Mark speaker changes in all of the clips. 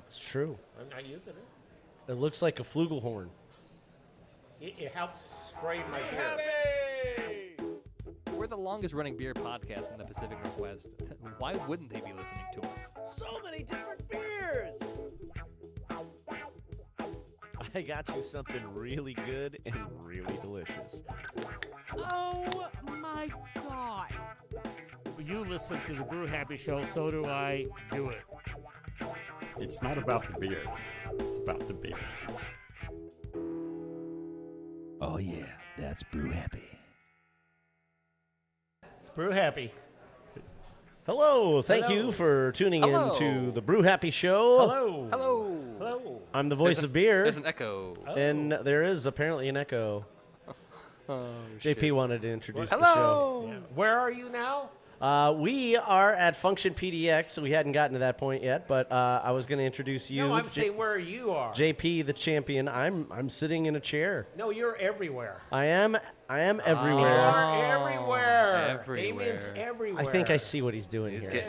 Speaker 1: It's true.
Speaker 2: I'm not using it.
Speaker 1: It looks like a flugelhorn.
Speaker 2: It helps spray my beer.
Speaker 3: We're the longest running beer podcast in the Pacific Northwest. Why wouldn't they be listening to us?
Speaker 1: So many different beers! I got you something really good and really delicious.
Speaker 4: Oh my God.
Speaker 2: You listen to the Brew Happy show, so do I. Do it.
Speaker 5: It's not about the beer. It's about the beer.
Speaker 3: Oh yeah, that's Brew Happy.
Speaker 2: It's Brew Happy.
Speaker 1: Hello, thank
Speaker 2: Hello.
Speaker 1: you for tuning
Speaker 3: Hello.
Speaker 1: in to the Brew Happy Show.
Speaker 2: Hello.
Speaker 3: Hello.
Speaker 2: Hello.
Speaker 1: I'm the voice of beer,
Speaker 3: There's an echo.
Speaker 1: and there is apparently an echo.
Speaker 3: Oh,
Speaker 1: JP wanted to introduce the show.
Speaker 3: Hello.
Speaker 2: Yeah. Where are you now?
Speaker 1: We are at Function PDX, so we hadn't gotten to that point yet, but I was going to introduce you.
Speaker 2: No, I'm saying where you are.
Speaker 1: JP, the champion. I'm sitting in a chair.
Speaker 2: No, you're everywhere.
Speaker 1: I am
Speaker 2: You
Speaker 1: everywhere.
Speaker 2: are everywhere.
Speaker 3: Everywhere.
Speaker 2: Damian's everywhere.
Speaker 1: I think I see what he's doing
Speaker 3: He's
Speaker 1: here.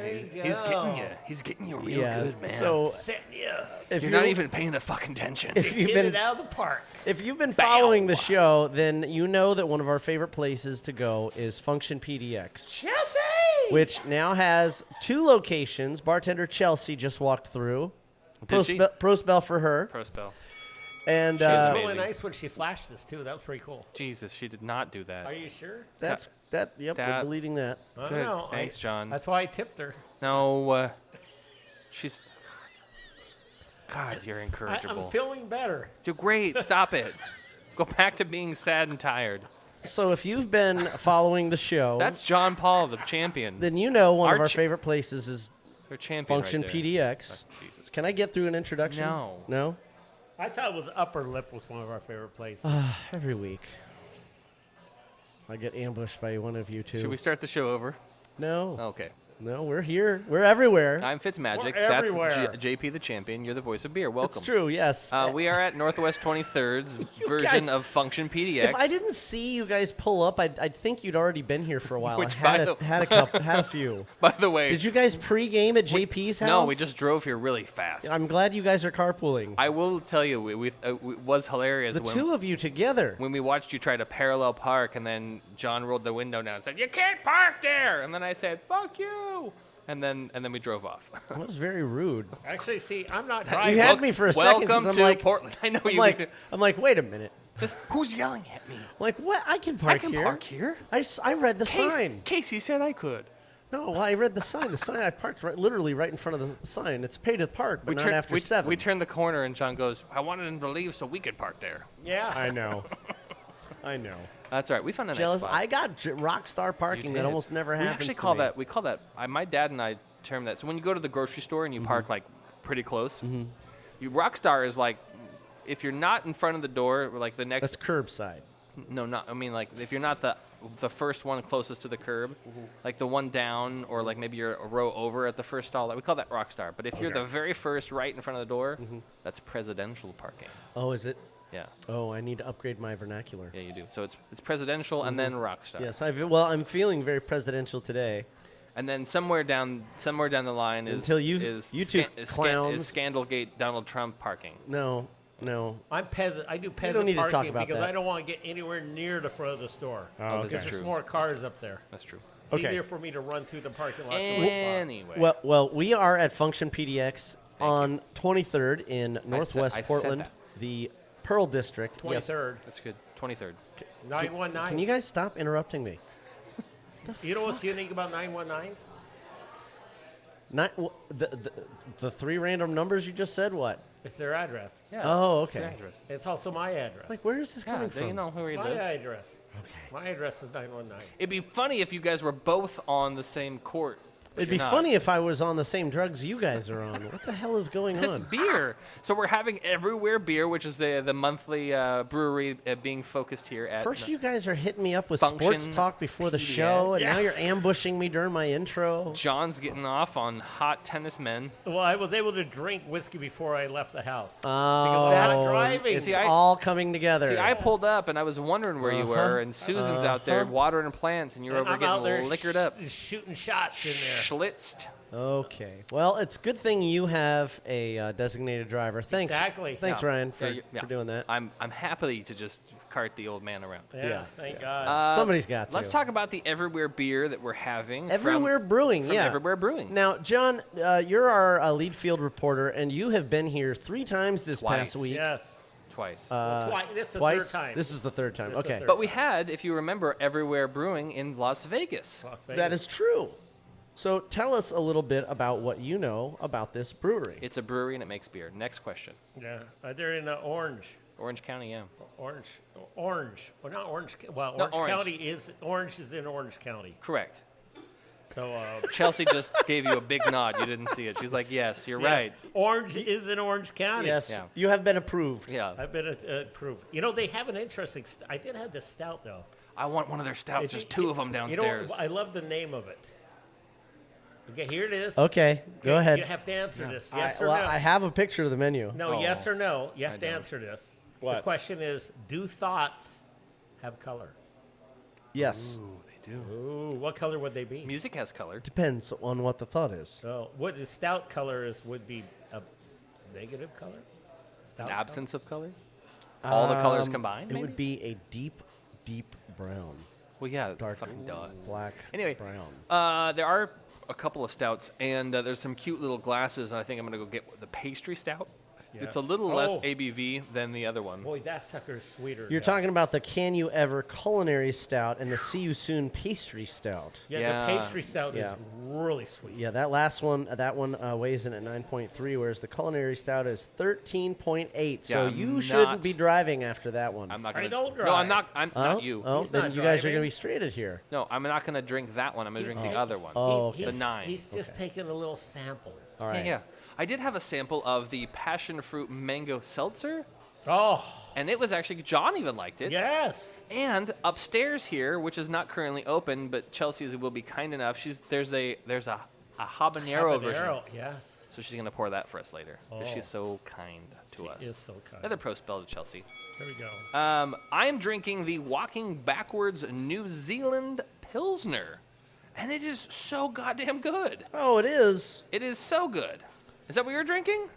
Speaker 3: he's getting you. He's getting you real
Speaker 1: Yeah,
Speaker 3: good, man.
Speaker 1: so
Speaker 2: Setting you up.
Speaker 1: if
Speaker 3: you're not even paying a fucking attention.
Speaker 1: if you've
Speaker 2: Hit
Speaker 1: been
Speaker 2: it out of the park.
Speaker 1: If you've been following the show, then you know that one of our favorite places to go is Function PDX,
Speaker 2: Chelsea!
Speaker 1: which now has 2 locations. Bartender Chelsea just walked through.
Speaker 3: Did she?
Speaker 1: Pro spell for her.
Speaker 3: Pro spell.
Speaker 1: And
Speaker 2: It was
Speaker 3: amazing.
Speaker 2: really nice when she flashed this, too. That was pretty cool.
Speaker 3: Jesus, she did not do
Speaker 2: Are
Speaker 3: that.
Speaker 2: you sure?
Speaker 1: that's that. Yep, we're
Speaker 3: that-
Speaker 1: deleting that.
Speaker 2: I don't
Speaker 3: Good.
Speaker 2: know.
Speaker 3: Thanks, John.
Speaker 2: That's why I tipped her.
Speaker 3: No, she's. God, you're
Speaker 2: I'm
Speaker 3: incorrigible.
Speaker 2: feeling better.
Speaker 3: You're great. Stop it. Go back to being sad and tired.
Speaker 1: So if you've been following the show,
Speaker 3: That's John Paul, the champion.
Speaker 1: then you know one of
Speaker 3: Our
Speaker 1: our
Speaker 3: ch-
Speaker 1: favorite places is
Speaker 3: It's our champion.
Speaker 1: Function
Speaker 3: right there.
Speaker 1: PDX.
Speaker 3: Oh, Jesus.
Speaker 1: Can I get through an introduction?
Speaker 3: No.
Speaker 1: No?
Speaker 2: I thought it was Upper Lip was one of our favorite places.
Speaker 1: Every week. I get ambushed by one of you two.
Speaker 3: Should we start the show over?
Speaker 1: No.
Speaker 3: Okay.
Speaker 1: No, we're here. We're everywhere.
Speaker 3: I'm Fitzmagic.
Speaker 2: We're
Speaker 3: That's
Speaker 2: everywhere.
Speaker 3: JP the champion. You're the voice of beer. Welcome.
Speaker 1: It's true, yes.
Speaker 3: We are at Northwest 23rd's
Speaker 1: You
Speaker 3: version
Speaker 1: guys-
Speaker 3: of Function PDX.
Speaker 1: If I didn't see you guys pull up, I'd think you'd already been here for a while.
Speaker 3: Which,
Speaker 1: I
Speaker 3: by the-
Speaker 1: had a few.
Speaker 3: By the way,
Speaker 1: Did you guys pregame at JP's house?
Speaker 3: no, we just drove here really fast.
Speaker 1: I'm glad you guys are carpooling.
Speaker 3: I will tell you, it was hilarious
Speaker 1: The
Speaker 3: when,
Speaker 1: two of you together.
Speaker 3: when we watched you try to parallel park, and then John rolled the window down and said, "You can't park there," and then I said, "Fuck you," and then we drove off.
Speaker 1: That was very rude.
Speaker 2: Actually, see, I'm not driving.
Speaker 1: You had me for a second. 'cause
Speaker 3: Welcome
Speaker 1: I'm
Speaker 3: to
Speaker 1: like,
Speaker 3: Portland. I know you.
Speaker 1: I'm like, wait a minute.
Speaker 3: Who's yelling at me?
Speaker 1: I'm like, what? I can park
Speaker 3: I can
Speaker 1: here.
Speaker 3: park here.
Speaker 1: I read the sign.
Speaker 3: Casey said I could.
Speaker 1: No, well, I read the sign. The sign I parked literally right in front of the sign. It's pay to park, but not after 7.
Speaker 3: We turned the corner, and John goes, "I wanted him to leave so we could park there."
Speaker 2: Yeah.
Speaker 1: I know. I know.
Speaker 3: That's all right. We found a nice
Speaker 1: Jealous.
Speaker 3: spot.
Speaker 1: I got rock star parking that
Speaker 3: did.
Speaker 1: almost never
Speaker 3: We
Speaker 1: happens.
Speaker 3: actually
Speaker 1: to
Speaker 3: call
Speaker 1: me.
Speaker 3: that. We call that. My dad and I term that. So when you go to the grocery store and you park like pretty close, you Rockstar is like if you're not in front of the door, like the next.
Speaker 1: That's curbside.
Speaker 3: No, not. I mean, like if you're not the first one closest to the curb, like the one down, or like maybe you're a row over at the first stall. Like we call that Rockstar. But if you're the very first, right in front of the door, that's presidential parking.
Speaker 1: Oh, is it?
Speaker 3: Yeah,
Speaker 1: Oh, I need to upgrade my vernacular.
Speaker 3: yeah, you do. So it's presidential and then Rockstar.
Speaker 1: Yes, I'm feeling very presidential today.
Speaker 3: And then somewhere down the line is
Speaker 1: Until you two clowns.
Speaker 3: is Scandalgate Donald Trump parking.
Speaker 1: No.
Speaker 2: I'm peasant. I do
Speaker 1: don't
Speaker 2: peasant
Speaker 1: need to talk
Speaker 2: parking
Speaker 1: about
Speaker 2: because
Speaker 1: that.
Speaker 2: I don't want to get anywhere near the front of the store.
Speaker 3: Oh, this
Speaker 2: Because
Speaker 3: is
Speaker 2: there's
Speaker 3: true.
Speaker 2: more cars up there.
Speaker 3: That's true.
Speaker 2: It's
Speaker 1: Okay.
Speaker 2: easier for me to run through the parking lot to the spot.
Speaker 3: Anyway,
Speaker 1: Well, we are at Function PDX on 23rd in Northwest
Speaker 3: I said
Speaker 1: Portland,
Speaker 3: that.
Speaker 1: the Pearl District. Yes.
Speaker 2: 23rd.
Speaker 3: that's good. 23rd.
Speaker 2: 919.
Speaker 1: Can you guys stop interrupting me?
Speaker 2: You know what's unique about 919?
Speaker 1: The 3 random numbers you just said, what?
Speaker 2: It's their address.
Speaker 3: Yeah.
Speaker 1: Oh,
Speaker 3: it's their
Speaker 1: okay.
Speaker 3: address.
Speaker 2: It's also my address.
Speaker 1: Like, where is this
Speaker 3: Yeah,
Speaker 1: coming
Speaker 3: do
Speaker 1: from?
Speaker 3: you know who he
Speaker 2: my
Speaker 3: lives?
Speaker 2: address. My address is 919.
Speaker 3: It'd be funny if you guys were both on the same court. but
Speaker 1: It'd be
Speaker 3: you're not.
Speaker 1: funny if I was on the same drugs you guys are on. What the hell is going
Speaker 3: It's
Speaker 1: on?
Speaker 3: beer. So we're having Everywhere Beer, which is the monthly brewery being focused here at.
Speaker 1: First, you guys are hitting me up with
Speaker 3: Function
Speaker 1: sports talk before the
Speaker 3: PDX.
Speaker 1: show, and now you're ambushing me during my intro.
Speaker 3: John's getting off on hot tennis men.
Speaker 2: Well, I was able to drink whiskey before I left the house.
Speaker 1: Oh,
Speaker 2: Because I'm not driving.
Speaker 1: it's
Speaker 3: See, I-
Speaker 1: all coming together.
Speaker 3: See, I pulled up and I was wondering where you were, and Susan's out there watering plants, and you're
Speaker 2: And
Speaker 3: over
Speaker 2: I'm out there
Speaker 3: getting liquored up,
Speaker 2: shooting shots in there.
Speaker 3: schlitzed.
Speaker 1: Okay. Well, it's a good thing you have a designated driver. Thanks.
Speaker 2: Exactly.
Speaker 1: Thanks,
Speaker 3: Yeah.
Speaker 1: Ryan,
Speaker 3: Yeah,
Speaker 1: for doing that.
Speaker 3: I'm happy to just cart the old man around.
Speaker 2: Yeah, thank God.
Speaker 1: Somebody's got to.
Speaker 3: Let's talk about the Everywhere beer that we're having.
Speaker 1: Everywhere Brewing,
Speaker 3: from
Speaker 1: yeah.
Speaker 3: Everywhere Brewing.
Speaker 1: Now, John, you're our lead field reporter, and you have been here 3 times this
Speaker 3: Twice.
Speaker 1: past week.
Speaker 2: Yes.
Speaker 3: Twice.
Speaker 2: This is the
Speaker 1: Twice.
Speaker 2: third time.
Speaker 1: This is the third time.
Speaker 2: This is the
Speaker 1: Okay.
Speaker 2: third.
Speaker 3: But we had, if you remember, Everywhere Brewing in Las Vegas.
Speaker 2: Las Vegas.
Speaker 1: That is true. So tell us a little bit about what you know about this brewery.
Speaker 3: It's a brewery and it makes beer. Next question.
Speaker 2: Yeah. They're in Orange.
Speaker 3: Orange County, yeah.
Speaker 2: Orange. Well, not Orange. Well,
Speaker 3: No,
Speaker 2: Orange
Speaker 3: Orange.
Speaker 2: County is in Orange County.
Speaker 3: Correct.
Speaker 2: So
Speaker 3: Chelsea just gave you a big nod. You didn't see it. She's like, yes, you're right.
Speaker 2: Orange is in Orange County.
Speaker 1: Yes,
Speaker 3: Yeah.
Speaker 1: you have been approved.
Speaker 3: Yeah.
Speaker 2: I've been approved. You know, they have an interesting. I did have this stout though.
Speaker 3: I want one of their stouts.
Speaker 2: If
Speaker 3: There's
Speaker 2: you-
Speaker 3: 2 of them downstairs.
Speaker 2: You know, I love the name of it. Okay, here it is.
Speaker 1: Okay, go
Speaker 2: Okay,
Speaker 1: ahead.
Speaker 2: You have to answer this. Yes or
Speaker 1: well,
Speaker 2: no?
Speaker 1: I have a picture of the menu.
Speaker 2: No,
Speaker 3: Oh,
Speaker 2: yes or no. You have
Speaker 3: I
Speaker 2: to
Speaker 3: don't.
Speaker 2: answer this. The
Speaker 1: What?
Speaker 2: question is, do thoughts have color?
Speaker 1: Yes.
Speaker 3: Ooh, they do.
Speaker 2: Ooh, what color would they be?
Speaker 3: Music has color.
Speaker 1: Depends on what the thought is.
Speaker 2: So, what the stout color is would be a negative color? Stout
Speaker 3: An
Speaker 2: color?
Speaker 3: absence of color. All the colors
Speaker 1: Um,
Speaker 3: combined.
Speaker 1: It
Speaker 3: Maybe?
Speaker 1: would be a deep, deep brown.
Speaker 3: Well, yeah.
Speaker 1: Dark
Speaker 3: Fucking duh.
Speaker 1: black
Speaker 3: Anyway,
Speaker 1: brown.
Speaker 3: there are a couple of stouts, and there's some cute little glasses. And I think I'm gonna go get the pastry stout. It's a little less
Speaker 2: Oh.
Speaker 3: ABV than the other one.
Speaker 2: Boy, that sucker is sweeter.
Speaker 1: You're
Speaker 2: now.
Speaker 1: talking about the Can You Ever Culinary Stout and the See You Soon Pastry Stout.
Speaker 2: Yeah,
Speaker 3: Yeah.
Speaker 2: the pastry stout
Speaker 1: Yeah.
Speaker 2: is really sweet.
Speaker 1: Yeah, that last one, weighs in at 9.3, whereas the Culinary Stout is 13.8. So
Speaker 3: Yeah, I'm
Speaker 1: you shouldn't
Speaker 3: not-
Speaker 1: be driving after that one.
Speaker 3: I'm not
Speaker 2: I
Speaker 3: gonna.
Speaker 2: don't
Speaker 3: No, I'm
Speaker 2: drive.
Speaker 3: not. I'm not you.
Speaker 1: Oh,
Speaker 2: He's
Speaker 1: then
Speaker 2: not
Speaker 1: you guys are
Speaker 2: driving.
Speaker 1: going to be stranded here.
Speaker 3: No, I'm not gonna drink that one. I'm gonna drink the other one.
Speaker 1: Oh,
Speaker 2: He's-
Speaker 1: okay.
Speaker 3: The 9.
Speaker 2: He's just taking a little sample.
Speaker 1: All right.
Speaker 3: Yeah. I did have a sample of the passion fruit mango seltzer,
Speaker 2: Oh,
Speaker 3: and it was actually John even liked it.
Speaker 2: yes.
Speaker 3: And upstairs here, which is not currently open, but Chelsea's will be kind enough. There's a habanero version,
Speaker 2: Habanero, yes.
Speaker 3: so she's gonna pour that for us later because
Speaker 2: Oh.
Speaker 3: she's so kind to us.
Speaker 2: Is so kind.
Speaker 3: Another pro spell to Chelsea.
Speaker 2: There we go.
Speaker 3: I am drinking the Walking Backwards New Zealand Pilsner, and it is so goddamn good.
Speaker 1: Oh, it is.
Speaker 3: It is so good. Is that what you're drinking?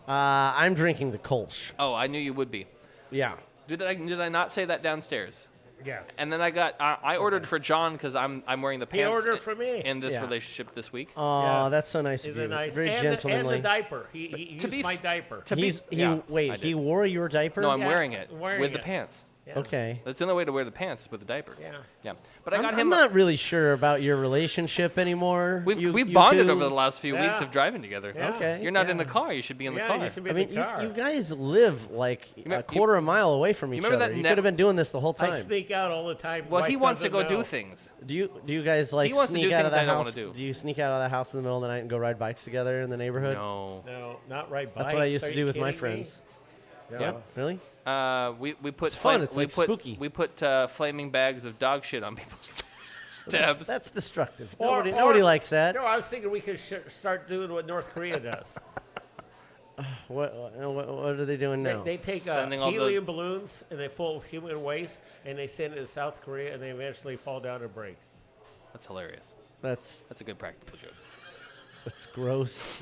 Speaker 1: I'm drinking the Kolsch.
Speaker 3: Oh, I knew you would be.
Speaker 1: Yeah.
Speaker 3: Did I not say that downstairs?
Speaker 2: Yes.
Speaker 3: And then I ordered for John because I'm wearing the
Speaker 2: He
Speaker 3: pants.
Speaker 2: ordered for me.
Speaker 3: in this
Speaker 1: Yeah.
Speaker 3: relationship this week.
Speaker 1: Oh,
Speaker 2: Yes.
Speaker 1: that's so nice
Speaker 2: Is
Speaker 1: of you.
Speaker 2: it nice?
Speaker 1: Very
Speaker 2: and
Speaker 1: gentlemanly.
Speaker 2: The diaper. He used
Speaker 3: be
Speaker 2: my
Speaker 3: f-
Speaker 2: diaper.
Speaker 3: To be, yeah, I
Speaker 1: Wait,
Speaker 3: did.
Speaker 1: he wore your diaper?
Speaker 3: No, I'm
Speaker 2: Yeah,
Speaker 3: wearing it
Speaker 2: wearing
Speaker 3: with the
Speaker 2: it.
Speaker 3: pants.
Speaker 2: Yeah.
Speaker 1: Okay.
Speaker 3: That's the only way to wear the pants is with the diaper.
Speaker 2: Yeah.
Speaker 3: Yeah. But I got
Speaker 1: I'm
Speaker 3: him.
Speaker 1: not really sure about your relationship anymore.
Speaker 3: We've
Speaker 1: You
Speaker 3: bonded
Speaker 1: two-
Speaker 3: over the last few weeks
Speaker 2: Yeah.
Speaker 3: of driving together.
Speaker 2: Yeah.
Speaker 1: Okay.
Speaker 3: You're not in
Speaker 2: Yeah.
Speaker 3: the car. You should be in the
Speaker 2: Yeah,
Speaker 3: car.
Speaker 2: you should be
Speaker 1: I
Speaker 2: in
Speaker 1: mean,
Speaker 2: the
Speaker 1: you,
Speaker 2: car.
Speaker 1: you guys live like
Speaker 3: me-
Speaker 1: a quarter of a mile away from each
Speaker 3: remember
Speaker 1: other.
Speaker 3: that
Speaker 1: You
Speaker 3: net-
Speaker 1: could have been doing this the whole
Speaker 2: I
Speaker 1: time.
Speaker 2: sneak out all the time.
Speaker 3: Well, he
Speaker 2: Wife
Speaker 3: wants to
Speaker 2: doesn't
Speaker 3: go do
Speaker 2: know.
Speaker 3: things.
Speaker 1: Do you guys like
Speaker 3: He wants to
Speaker 1: sneak
Speaker 3: do
Speaker 1: out of
Speaker 3: things
Speaker 1: the
Speaker 3: I don't
Speaker 1: house?
Speaker 3: wanna do.
Speaker 1: Do you sneak out of the house in the middle of the night and go ride bikes together in the neighborhood?
Speaker 3: No.
Speaker 2: No, not right bikes.
Speaker 1: That's what I used
Speaker 2: Are
Speaker 1: to
Speaker 2: you
Speaker 1: do with my
Speaker 2: kidding me?
Speaker 1: friends.
Speaker 3: Yeah.
Speaker 1: Really?
Speaker 3: We put
Speaker 1: It's fun. It's
Speaker 3: we
Speaker 1: like
Speaker 3: put,
Speaker 1: spooky.
Speaker 3: We put flaming bags of dog shit on people's steps.
Speaker 1: That's destructive.
Speaker 2: Or-
Speaker 1: Nobody
Speaker 2: or-
Speaker 1: likes that.
Speaker 2: No, I was thinking we could start doing what North Korea does.
Speaker 1: What are they doing now?
Speaker 2: They take
Speaker 3: Sending all the-
Speaker 2: helium balloons and they full of human waste and they send it to South Korea and they eventually fall down and break.
Speaker 3: That's hilarious.
Speaker 1: That's
Speaker 3: That's a good practical joke.
Speaker 1: gross.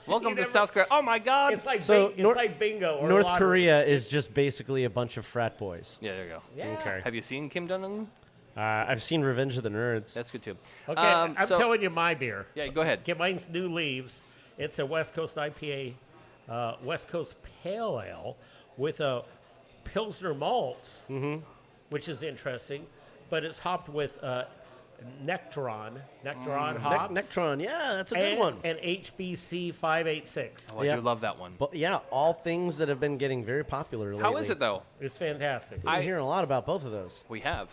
Speaker 3: Welcome
Speaker 2: You
Speaker 3: to
Speaker 2: never-
Speaker 3: South Korea. Oh my God.
Speaker 2: It's like
Speaker 1: So
Speaker 2: it's like bingo or
Speaker 1: North
Speaker 2: lottery.
Speaker 1: Korea is just basically a bunch of frat boys.
Speaker 3: Yeah, there you go.
Speaker 2: Yeah.
Speaker 1: Okay.
Speaker 3: Have you seen Kim Jong-un?
Speaker 1: I've seen Revenge of the Nerds.
Speaker 3: That's good too.
Speaker 2: Okay, I'm
Speaker 3: so-
Speaker 2: telling you my beer.
Speaker 3: Yeah, go ahead.
Speaker 2: Okay, mine's New Leaves. It's a West Coast IPA, West Coast Pale Ale with a Pilsner malts, which is interesting, but it's hopped with Nectaron hops.
Speaker 1: Nectron, yeah, that's a good
Speaker 2: and,
Speaker 1: one.
Speaker 2: And HBC 586.
Speaker 3: Oh, I
Speaker 1: Yeah.
Speaker 3: do love that one.
Speaker 1: But yeah, all things that have been getting very popular lately.
Speaker 3: How is it though?
Speaker 2: It's fantastic.
Speaker 1: I'm hearing a lot about both of those.
Speaker 3: We have.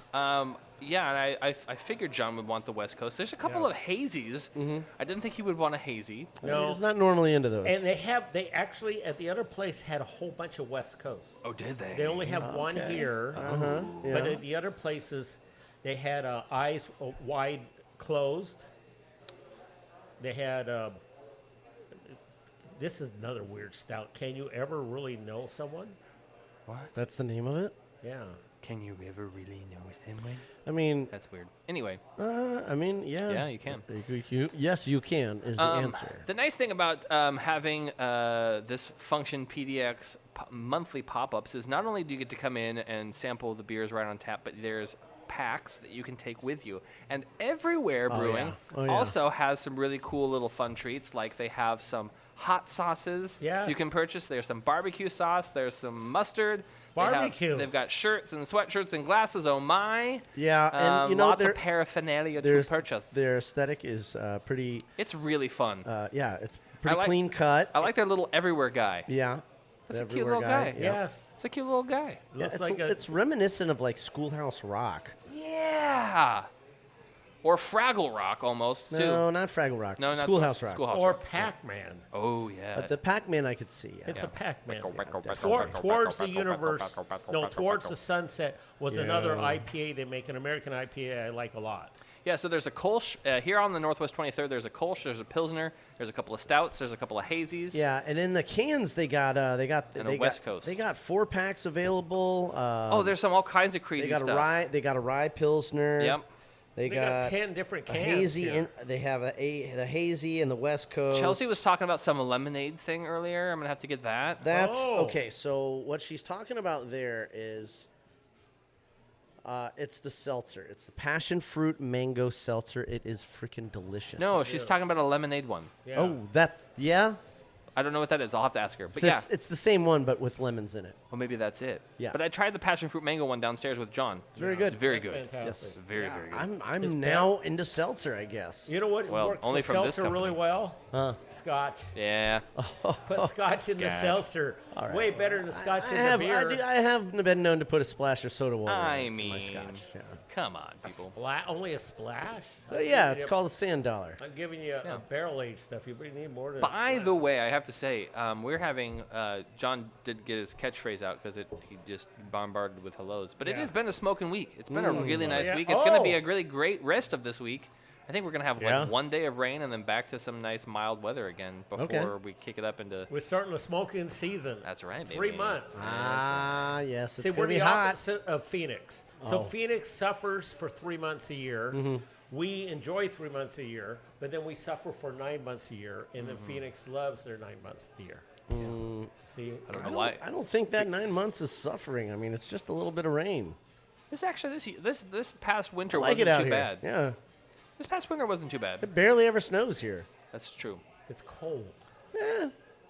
Speaker 3: Yeah, and I figured John would want the West Coast. There's a couple
Speaker 2: Yeah.
Speaker 3: of hazies. I didn't think he would want a hazy.
Speaker 2: No.
Speaker 1: He's not normally into those.
Speaker 2: And they actually, at the other place, had a whole bunch of West Coast.
Speaker 3: Oh, did they?
Speaker 2: They only have one
Speaker 1: Okay.
Speaker 2: here,
Speaker 1: yeah.
Speaker 2: but at the other places, they had eyes wide closed. They had. This is another weird stout. Can you ever really know someone?
Speaker 1: That's the name of it?
Speaker 2: Yeah.
Speaker 3: Can you ever really know someone?
Speaker 1: I mean,
Speaker 3: That's weird. Anyway,
Speaker 1: yeah.
Speaker 3: Yeah, you can.
Speaker 1: Yes, you can is the answer.
Speaker 3: the nice thing about having this Function PDX monthly pop-ups is not only do you get to come in and sample the beers right on tap, but there's packs that you can take with you. And Everywhere Brewing also has some really cool little fun treats, like they have some hot sauces you can purchase. There's some barbecue sauce. There's some mustard. They've got shirts and sweatshirts and glasses. Oh my!
Speaker 1: Yeah, and you know,
Speaker 3: lots of paraphernalia to purchase.
Speaker 1: Their aesthetic is pretty.
Speaker 3: It's really fun.
Speaker 1: Yeah, it's pretty clean cut.
Speaker 3: I like their little Everywhere guy.
Speaker 1: Yeah,
Speaker 3: That's a cute little guy.
Speaker 1: Yeah.
Speaker 2: Yes.
Speaker 3: It's a cute little guy.
Speaker 1: Yeah, it's reminiscent of like Schoolhouse Rock.
Speaker 3: Yeah. Or Fraggle Rock almost too.
Speaker 1: No, not Fraggle Rock.
Speaker 3: No, not
Speaker 1: Schoolhouse Rock.
Speaker 3: Schoolhouse
Speaker 2: Or
Speaker 3: Rock.
Speaker 2: Pac-Man.
Speaker 3: Oh yeah.
Speaker 1: But the Pac-Man I could see. Yeah.
Speaker 2: It's a Pac-Man.
Speaker 1: definitely.
Speaker 2: Towards the universe, no, Towards the Sunset was another IPA. They make an American IPA I like a lot.
Speaker 3: Yeah, so there's a Kolsch. Here on the Northwest 23rd, there's a Kolsch, there's a Pilsner, there's a couple of Stouts, there's a couple of Hazies.
Speaker 1: Yeah, and in the cans they got
Speaker 3: West Coast.
Speaker 1: They got 4-packs available.
Speaker 3: There's all kinds of crazy
Speaker 1: they got
Speaker 3: stuff.
Speaker 1: They got a rye Pilsner.
Speaker 3: Yep.
Speaker 2: They got 10 different
Speaker 1: a
Speaker 2: cans.
Speaker 1: hazy.
Speaker 2: here.
Speaker 1: They have the hazy in the West Coast.
Speaker 3: Chelsea was talking about some lemonade thing earlier. I'm going to have to get that.
Speaker 1: That's
Speaker 2: Oh.
Speaker 1: okay. So what she's talking about there is, it's the seltzer. It's the passion fruit mango seltzer. It is freaking delicious.
Speaker 3: No, she's talking about a lemonade one.
Speaker 2: Yeah.
Speaker 1: Oh, yeah.
Speaker 3: I don't know what that is. I'll have to ask her. But
Speaker 1: So
Speaker 3: yeah.
Speaker 1: it's the same one, but with lemons in it.
Speaker 3: Well, maybe that's it.
Speaker 1: Yeah.
Speaker 3: But I tried the passion fruit mango one downstairs with John.
Speaker 1: It's very good.
Speaker 3: It's very
Speaker 2: That's
Speaker 3: good.
Speaker 2: fantastic.
Speaker 3: It's very, very good.
Speaker 1: I'm now into seltzer, I guess.
Speaker 2: You know what
Speaker 3: Well,
Speaker 2: works
Speaker 3: only
Speaker 2: the
Speaker 3: from this
Speaker 2: seltzer really
Speaker 3: company.
Speaker 2: well? Scotch.
Speaker 3: Yeah.
Speaker 2: Put scotch in the
Speaker 3: Scotch.
Speaker 2: seltzer.
Speaker 1: All right.
Speaker 2: Way better than the scotch
Speaker 1: I
Speaker 2: in the beer.
Speaker 1: have been known to put a splash of soda water
Speaker 3: I
Speaker 1: in my
Speaker 3: mean,
Speaker 1: scotch. Yeah.
Speaker 3: come on, people.
Speaker 2: Only a splash?
Speaker 1: Yeah, it's called a sand dollar.
Speaker 2: I'm giving you a barrel-aged stuff. You really need more than a
Speaker 3: By
Speaker 2: splash.
Speaker 3: the way, I have to say, we're having John did get his catchphrase out because he just bombarded with hellos. But it
Speaker 2: Yeah.
Speaker 3: has been a smoking week. It's been a really nice
Speaker 2: yeah.
Speaker 3: week. It's going to be
Speaker 2: Oh.
Speaker 3: a really great rest of this week. I think we're going to have
Speaker 1: Yeah.
Speaker 3: like one day of rain and then back to some nice mild weather again before we kick it up into.
Speaker 2: We're starting the smoking season.
Speaker 3: That's right, baby.
Speaker 2: 3 months.
Speaker 1: Ah, yes,
Speaker 2: See,
Speaker 1: it's
Speaker 2: we're
Speaker 1: gonna be
Speaker 2: the
Speaker 1: hot.
Speaker 2: opposite of Phoenix. So
Speaker 1: Oh.
Speaker 2: Phoenix suffers for 3 months a year. We enjoy 3 months a year, but then we suffer for 9 months a year, and then Phoenix loves their 9 months a year. See,
Speaker 3: I don't know why.
Speaker 1: I don't think that 9 months is suffering. I mean, it's just a little bit of rain.
Speaker 3: This actually this past winter
Speaker 1: I like it
Speaker 3: wasn't
Speaker 1: out
Speaker 3: too
Speaker 1: here.
Speaker 3: bad.
Speaker 1: Yeah,
Speaker 3: This past winter wasn't too bad.
Speaker 1: it barely ever snows here.
Speaker 3: That's true.
Speaker 2: it's cold.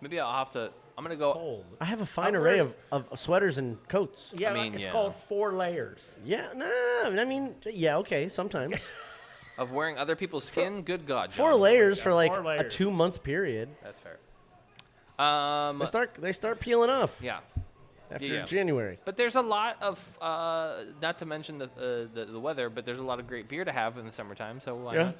Speaker 3: Maybe I'll have to. I'm gonna go.
Speaker 2: Cold.
Speaker 1: I have a fine
Speaker 2: I'm
Speaker 1: array
Speaker 2: wearing-
Speaker 1: of sweaters and coats.
Speaker 2: Yeah,
Speaker 3: mean,
Speaker 2: it's
Speaker 3: yeah.
Speaker 2: called 4 layers.
Speaker 1: Yeah, I mean, yeah, okay, sometimes.
Speaker 3: Of wearing other people's skin. Good God, John.
Speaker 1: 4 layers for like
Speaker 2: 4
Speaker 1: a
Speaker 2: layers.
Speaker 1: 2-month period.
Speaker 3: That's fair.
Speaker 1: They start peeling off
Speaker 3: Yeah.
Speaker 1: after
Speaker 3: yeah.
Speaker 1: January.
Speaker 3: But there's a lot of, not to mention the weather, but there's a lot of great beer to have in the summertime, so why
Speaker 1: Yeah.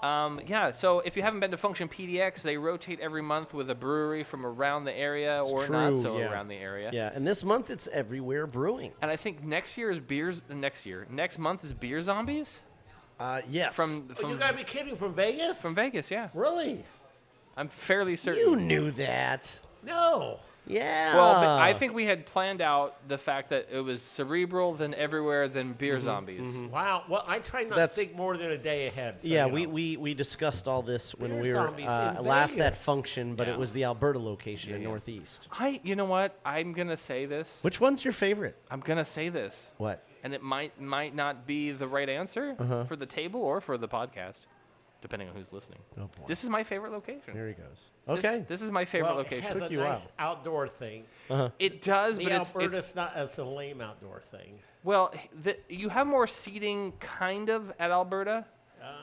Speaker 3: not? So if you haven't been to Function PDX, they rotate every month with a brewery from around the area
Speaker 1: It's
Speaker 3: or not
Speaker 1: true,
Speaker 3: so
Speaker 1: yeah.
Speaker 3: around the area.
Speaker 1: Yeah, and this month it's Everywhere Brewing.
Speaker 3: And I think next month is Beer Zombies
Speaker 1: Yes.
Speaker 3: from
Speaker 2: Oh, you gotta be kidding! From Vegas?
Speaker 3: from Vegas, yeah.
Speaker 2: Really?
Speaker 3: I'm fairly certain.
Speaker 1: You knew that.
Speaker 2: No.
Speaker 1: Yeah.
Speaker 3: Well, but I think we had planned out the fact that it was Cerebral, then Everywhere, then Beer Zombies.
Speaker 2: Wow. Well, I try not
Speaker 1: That's-
Speaker 2: to think more than a day ahead. So,
Speaker 1: Yeah,
Speaker 2: you know.
Speaker 1: we discussed all this when
Speaker 2: Beer
Speaker 1: we were
Speaker 2: Zombies in
Speaker 1: last at
Speaker 2: Vegas.
Speaker 1: Function, but
Speaker 3: Yeah.
Speaker 1: it was the Alberta location in
Speaker 3: yeah.
Speaker 1: Northeast.
Speaker 3: You know what? I'm gonna say this.
Speaker 1: Which one's your favorite?
Speaker 3: I'm gonna say this.
Speaker 1: What?
Speaker 3: And it might not be the right answer for the table or for the podcast, depending on who's listening.
Speaker 1: Oh boy.
Speaker 3: This is my favorite location.
Speaker 1: There he goes.
Speaker 3: This-
Speaker 1: Okay.
Speaker 3: This is my favorite
Speaker 2: Well,
Speaker 3: location.
Speaker 2: It has
Speaker 1: Took
Speaker 2: a
Speaker 1: you a
Speaker 2: nice outdoor thing.
Speaker 3: It does,
Speaker 2: The
Speaker 3: but
Speaker 2: Alberta's
Speaker 3: it's
Speaker 2: not as a lame outdoor thing.
Speaker 3: well, you have more seating kind of at Alberta,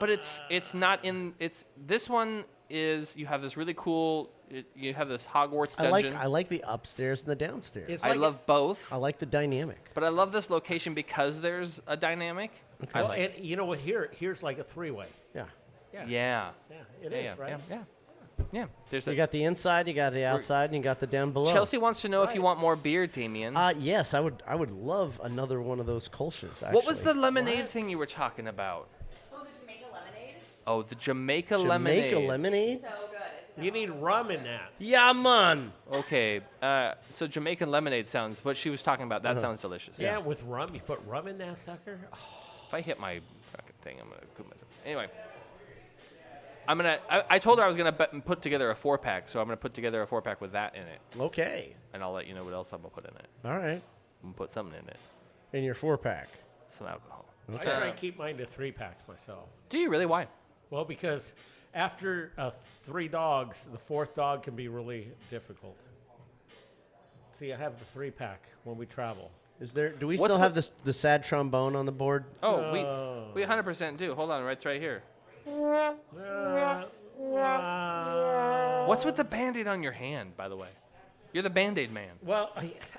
Speaker 3: but it's not in this one is you have this really cool you have this Hogwarts dungeon.
Speaker 1: I like the upstairs and the downstairs.
Speaker 2: It's
Speaker 3: I
Speaker 2: like
Speaker 3: love both,
Speaker 1: I like the dynamic.
Speaker 3: but I love this location because there's a dynamic. I
Speaker 2: Well,
Speaker 3: like it.
Speaker 2: and you know what? Here's like a 3-way.
Speaker 1: Yeah.
Speaker 2: Yeah.
Speaker 3: Yeah.
Speaker 2: Yeah, it is,
Speaker 3: yeah,
Speaker 2: right?
Speaker 3: yeah. There's
Speaker 1: You got the inside, you got the outside, and you got the down below.
Speaker 3: Chelsea wants to know if you
Speaker 2: Right.
Speaker 3: want more beer, Damian.
Speaker 1: Yes, I would love another one of those Kolsch's.
Speaker 3: What was the
Speaker 1: actually.
Speaker 3: lemonade thing you were talking about?
Speaker 4: Oh, the Jamaica lemonade?
Speaker 3: Oh, the Jamaica
Speaker 1: Jamaica
Speaker 3: lemonade.
Speaker 1: lemonade?
Speaker 4: So good. It's
Speaker 2: You need rum in that.
Speaker 1: Yeah, man.
Speaker 3: Okay, so Jamaican lemonade sounds, what she was talking about, that sounds delicious.
Speaker 2: Yeah, with rum. You put rum in that sucker? Oh,
Speaker 3: If I hit my fucking thing, I'm going to cook myself. Anyway. I told her I was going to put together a 4-pack, so I'm going to put together a 4-pack with that in it.
Speaker 1: Okay.
Speaker 3: And I'll let you know what else I'm going to put in it.
Speaker 1: All right.
Speaker 3: I'm going to put something in it.
Speaker 1: In your 4-pack.
Speaker 3: Some alcohol.
Speaker 2: I try and keep mine to 3-packs myself.
Speaker 3: Do you really? Why?
Speaker 2: Well, because after 3 dogs, the 4th dog can be really difficult. See, I have the 3-pack when we travel.
Speaker 1: Do we
Speaker 3: What's
Speaker 1: still have the sad trombone on the board?
Speaker 3: Oh, we 100% do. Hold on, it's right here. What's with the Band-Aid on your hand, by the way? You're the Band-Aid man.
Speaker 2: Well,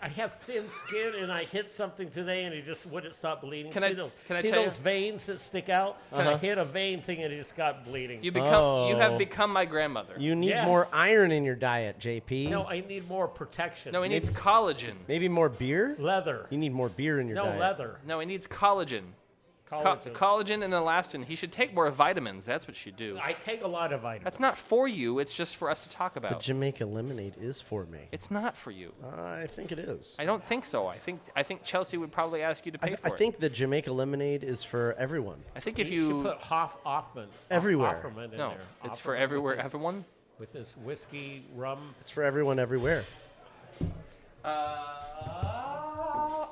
Speaker 2: I have thin skin, and I hit something today, and it just wouldn't stop bleeding.
Speaker 3: Can
Speaker 2: see
Speaker 3: I
Speaker 2: those,
Speaker 3: tell
Speaker 2: see
Speaker 3: you?
Speaker 2: those veins that stick out? I hit a vein thing, and it just got bleeding.
Speaker 3: You have become my grandmother.
Speaker 1: You need
Speaker 2: Yes.
Speaker 1: more iron in your diet, JP.
Speaker 2: No, I need more protection.
Speaker 3: No, he needs collagen.
Speaker 1: Maybe more beer?
Speaker 2: leather.
Speaker 1: You need more beer in your
Speaker 2: No,
Speaker 1: diet.
Speaker 2: leather.
Speaker 3: No, he needs collagen.
Speaker 2: Collagen.
Speaker 3: Collagen and elastin. He should take more vitamins. That's what you do.
Speaker 2: I take a lot of vitamins.
Speaker 3: That's not for you. It's just for us to talk
Speaker 1: The
Speaker 3: about.
Speaker 1: Jamaica lemonade is for me.
Speaker 3: It's not for you.
Speaker 1: I think it is.
Speaker 3: I don't think so. I think Chelsea would probably ask you to pay for
Speaker 1: I
Speaker 3: it.
Speaker 1: think the Jamaica lemonade is for everyone.
Speaker 3: I think
Speaker 2: You
Speaker 3: if
Speaker 2: should
Speaker 3: you
Speaker 2: put Hoffman.
Speaker 1: Everywhere.
Speaker 2: Offerman in
Speaker 3: no,
Speaker 2: there.
Speaker 3: it's for
Speaker 2: Offerman
Speaker 3: everywhere,
Speaker 2: with his-
Speaker 3: everyone.
Speaker 2: With this whiskey, rum.
Speaker 1: It's for everyone everywhere.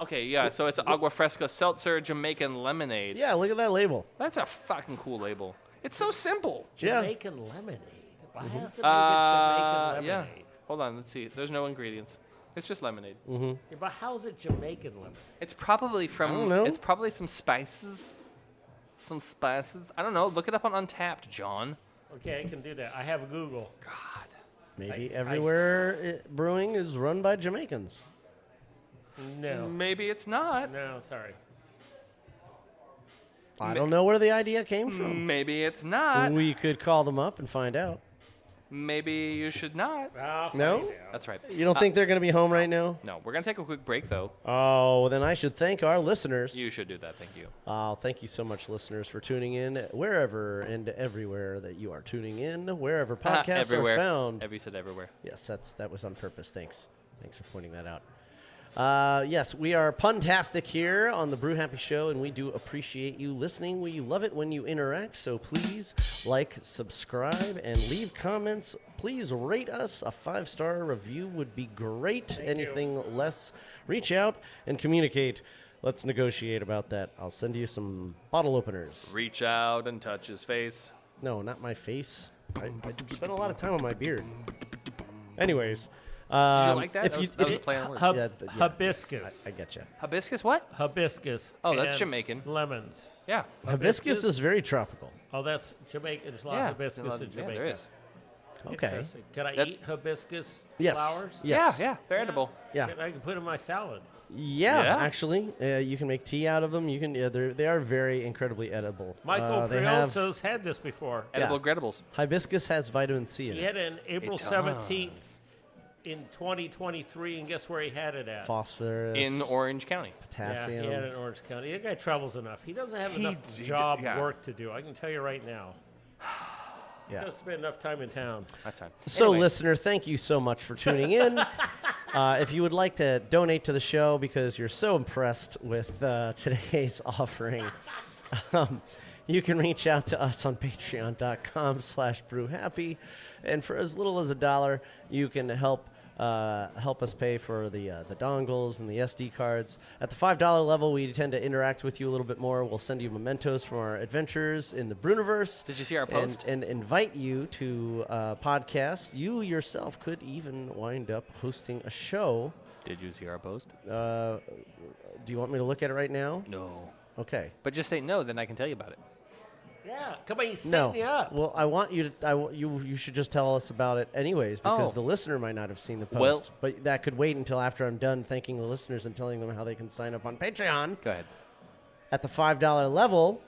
Speaker 3: Okay, yeah. So it's Agua Fresca Seltzer Jamaican lemonade.
Speaker 1: Yeah, look at that label.
Speaker 3: That's a fucking cool label. It's so simple.
Speaker 1: Yeah.
Speaker 2: Jamaican lemonade. Why has it make it Jamaican
Speaker 3: Yeah.
Speaker 2: lemonade?
Speaker 3: Hold on. Let's see. There's no ingredients. It's just lemonade.
Speaker 2: Yeah, but how is it Jamaican lemonade?
Speaker 3: It's probably from.
Speaker 1: I don't know.
Speaker 3: It's probably some spices. Some spices. I don't know. Look it up on Untapped, John.
Speaker 2: Okay, I can do that. I have Google.
Speaker 1: Maybe everywhere brewing is run by Jamaicans.
Speaker 2: No.
Speaker 3: Maybe it's not.
Speaker 2: No, sorry.
Speaker 1: I don't know where the idea came
Speaker 3: Mm.
Speaker 1: from.
Speaker 3: Maybe it's not.
Speaker 1: We could call them up and find out.
Speaker 3: Maybe you should not.
Speaker 2: I'll
Speaker 1: No?
Speaker 2: find out.
Speaker 3: That's right.
Speaker 1: You don't think they're going to be home right now?
Speaker 3: No, we're gonna take a quick break though.
Speaker 1: Oh, then I should thank our listeners.
Speaker 3: You should do that. Thank you.
Speaker 1: Thank you so much, listeners, for tuning in wherever and everywhere that you are tuning in, wherever podcasts
Speaker 3: everywhere.
Speaker 1: are found.
Speaker 3: You said everywhere.
Speaker 1: Yes, that was on purpose. Thanks for pointing that out. Yes, we are puntastic here on the Brew Happy Show, and we do appreciate you listening. We love it when you interact, so please like, subscribe, and leave comments. Please rate us. A 5-star review would be great. Anything less, reach out and communicate. Let's negotiate about that. I'll send you some bottle openers.
Speaker 3: Reach out and touch his face.
Speaker 1: No, not my face. I spent a lot of time on my beard. Anyways.
Speaker 3: Did you like that? That was a play on words.
Speaker 2: Hibiscus.
Speaker 1: I get you.
Speaker 3: Hibiscus what?
Speaker 2: Hibiscus.
Speaker 3: Oh, that's
Speaker 2: and
Speaker 3: Jamaican.
Speaker 2: Lemons.
Speaker 3: Yeah.
Speaker 1: Hibiscus is very tropical.
Speaker 2: Oh, that's Jamaican. There's a lot
Speaker 3: Yeah.
Speaker 2: of hibiscus in Jamaica.
Speaker 3: Yeah, there is.
Speaker 1: Okay.
Speaker 2: Interesting. Can I
Speaker 3: That-
Speaker 2: eat hibiscus
Speaker 1: Yes.
Speaker 2: flowers?
Speaker 1: Yes.
Speaker 3: Yeah, they're edible.
Speaker 1: Yeah.
Speaker 2: I can put in my salad.
Speaker 1: Yeah,
Speaker 3: Yeah?
Speaker 1: actually, you can make tea out of them. You can. Yeah, they are very incredibly edible.
Speaker 2: Michael
Speaker 1: they have
Speaker 2: Creoso's had this before.
Speaker 3: Edible gredibles.
Speaker 1: hibiscus has vitamin C in
Speaker 2: He
Speaker 1: it.
Speaker 2: had it on April
Speaker 3: does.
Speaker 2: 17th in 2023, and guess where he had it at?
Speaker 1: Phosphorus
Speaker 3: In Orange County.
Speaker 1: potassium.
Speaker 2: Yeah, he had it in Orange County. That guy travels enough. He doesn't have
Speaker 3: He
Speaker 2: enough
Speaker 3: d-
Speaker 2: job
Speaker 3: yeah.
Speaker 2: work to do. I can tell you right now. He
Speaker 1: Yeah.
Speaker 2: doesn't spend enough time in town.
Speaker 3: That's fine.
Speaker 1: So,
Speaker 3: Anyway,
Speaker 1: listener, thank you so much for tuning in. If you would like to donate to the show because you're so impressed with today's offering, you can reach out to us on patreon.com/brewhappy. And for as little as $1, you can help us pay for the dongles and the SD cards. At the $5 level, we tend to interact with you a little bit more. We'll send you mementos from our adventures in the Brewniverse.
Speaker 3: Did you see our post?
Speaker 1: And invite you to podcasts. You yourself could even wind up hosting a show.
Speaker 3: Did you see our post?
Speaker 1: Do you want me to look at it right now?
Speaker 3: No.
Speaker 1: Okay.
Speaker 3: But just say no, then I can tell you about it.
Speaker 2: Yeah, come on, he's
Speaker 1: No.
Speaker 2: setting you up.
Speaker 1: Well, I want you to. You should just tell us about it anyways, because
Speaker 3: Oh.
Speaker 1: the listener might not have seen the post.
Speaker 3: Well-
Speaker 1: But that could wait until after I'm done thanking the listeners and telling them how they can sign up on Patreon.
Speaker 3: Go ahead.
Speaker 1: At the $5 level,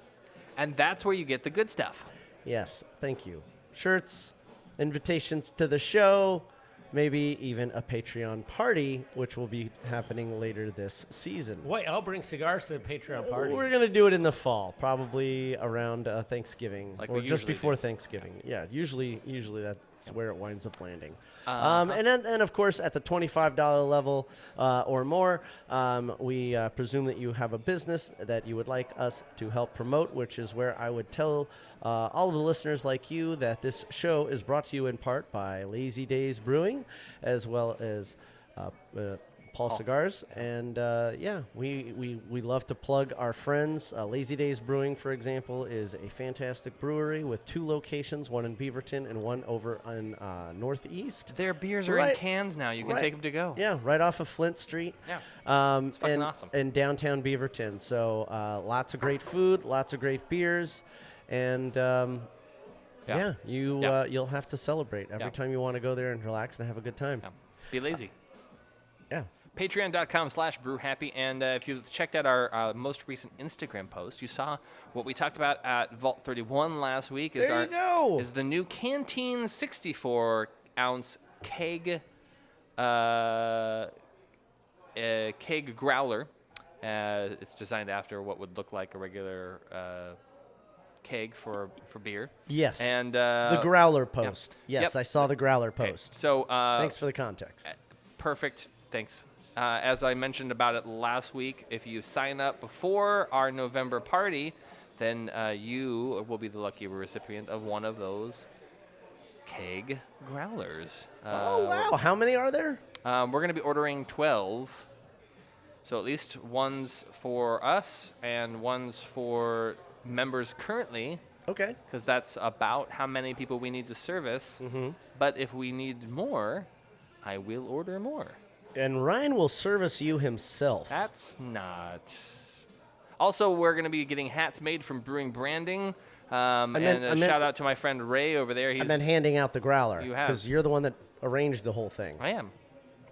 Speaker 3: And that's where you get the good stuff.
Speaker 1: yes, thank you. Shirts, invitations to the show, maybe even a Patreon party, which will be happening later this season.
Speaker 2: Wait, I'll bring cigars to the Patreon party.
Speaker 1: We're going to do it in the fall, probably around Thanksgiving
Speaker 3: Like
Speaker 1: or
Speaker 3: we
Speaker 1: just
Speaker 3: usually
Speaker 1: before
Speaker 3: do.
Speaker 1: Thanksgiving. Yeah, usually It's where it winds up landing. And then, of course, at the $25 level or more, we presume that you have a business that you would like us to help promote, which is where I would tell all of the listeners like you that this show is brought to you in part by Lazy Days Brewing, as well as Paul Cigars. And we love to plug our friends. Lazy Days Brewing, for example, is a fantastic brewery with 2 locations, one in Beaverton and one over in Northeast.
Speaker 3: Their beers are in cans now. You can take them to go.
Speaker 1: Yeah, right off of Flint Street.
Speaker 3: Yeah. It's fucking awesome.
Speaker 1: In downtown Beaverton. So lots of great food, lots of great beers, and you'll have to celebrate every time you want to go there and relax and have a good time.
Speaker 3: Yeah. Be lazy.
Speaker 1: Yeah.
Speaker 3: Patreon.com/Brew Happy. And if you checked out our most recent Instagram post, you saw what we talked about at Vault 31 last week. Is the new Canteen 64-ounce keg keg growler. It's designed after what would look like a regular keg for beer.
Speaker 1: Yes.
Speaker 3: And
Speaker 1: the growler post.
Speaker 3: Yeah.
Speaker 1: Yes,
Speaker 3: Yep.
Speaker 1: I saw the growler post.
Speaker 3: Okay. So
Speaker 1: thanks for the context.
Speaker 3: Perfect. Thanks. As I mentioned about it last week, if you sign up before our November party, then you will be the lucky recipient of one of those keg growlers.
Speaker 1: Oh, wow. How many are there?
Speaker 3: We're going to be ordering 12. So at least one's for us and one's for members currently.
Speaker 1: Okay.
Speaker 3: Because that's about how many people we need to service.
Speaker 1: Mm-hmm.
Speaker 3: But if we need more, I will order more.
Speaker 1: And Ryan will service you himself.
Speaker 3: That's not. Also, we're going to be getting hats made from Brewing Branding. And a shout out to my friend Ray over there.
Speaker 1: I meant handing out the growler.
Speaker 3: You have.
Speaker 1: Because you're the one that arranged the whole thing.
Speaker 3: I am.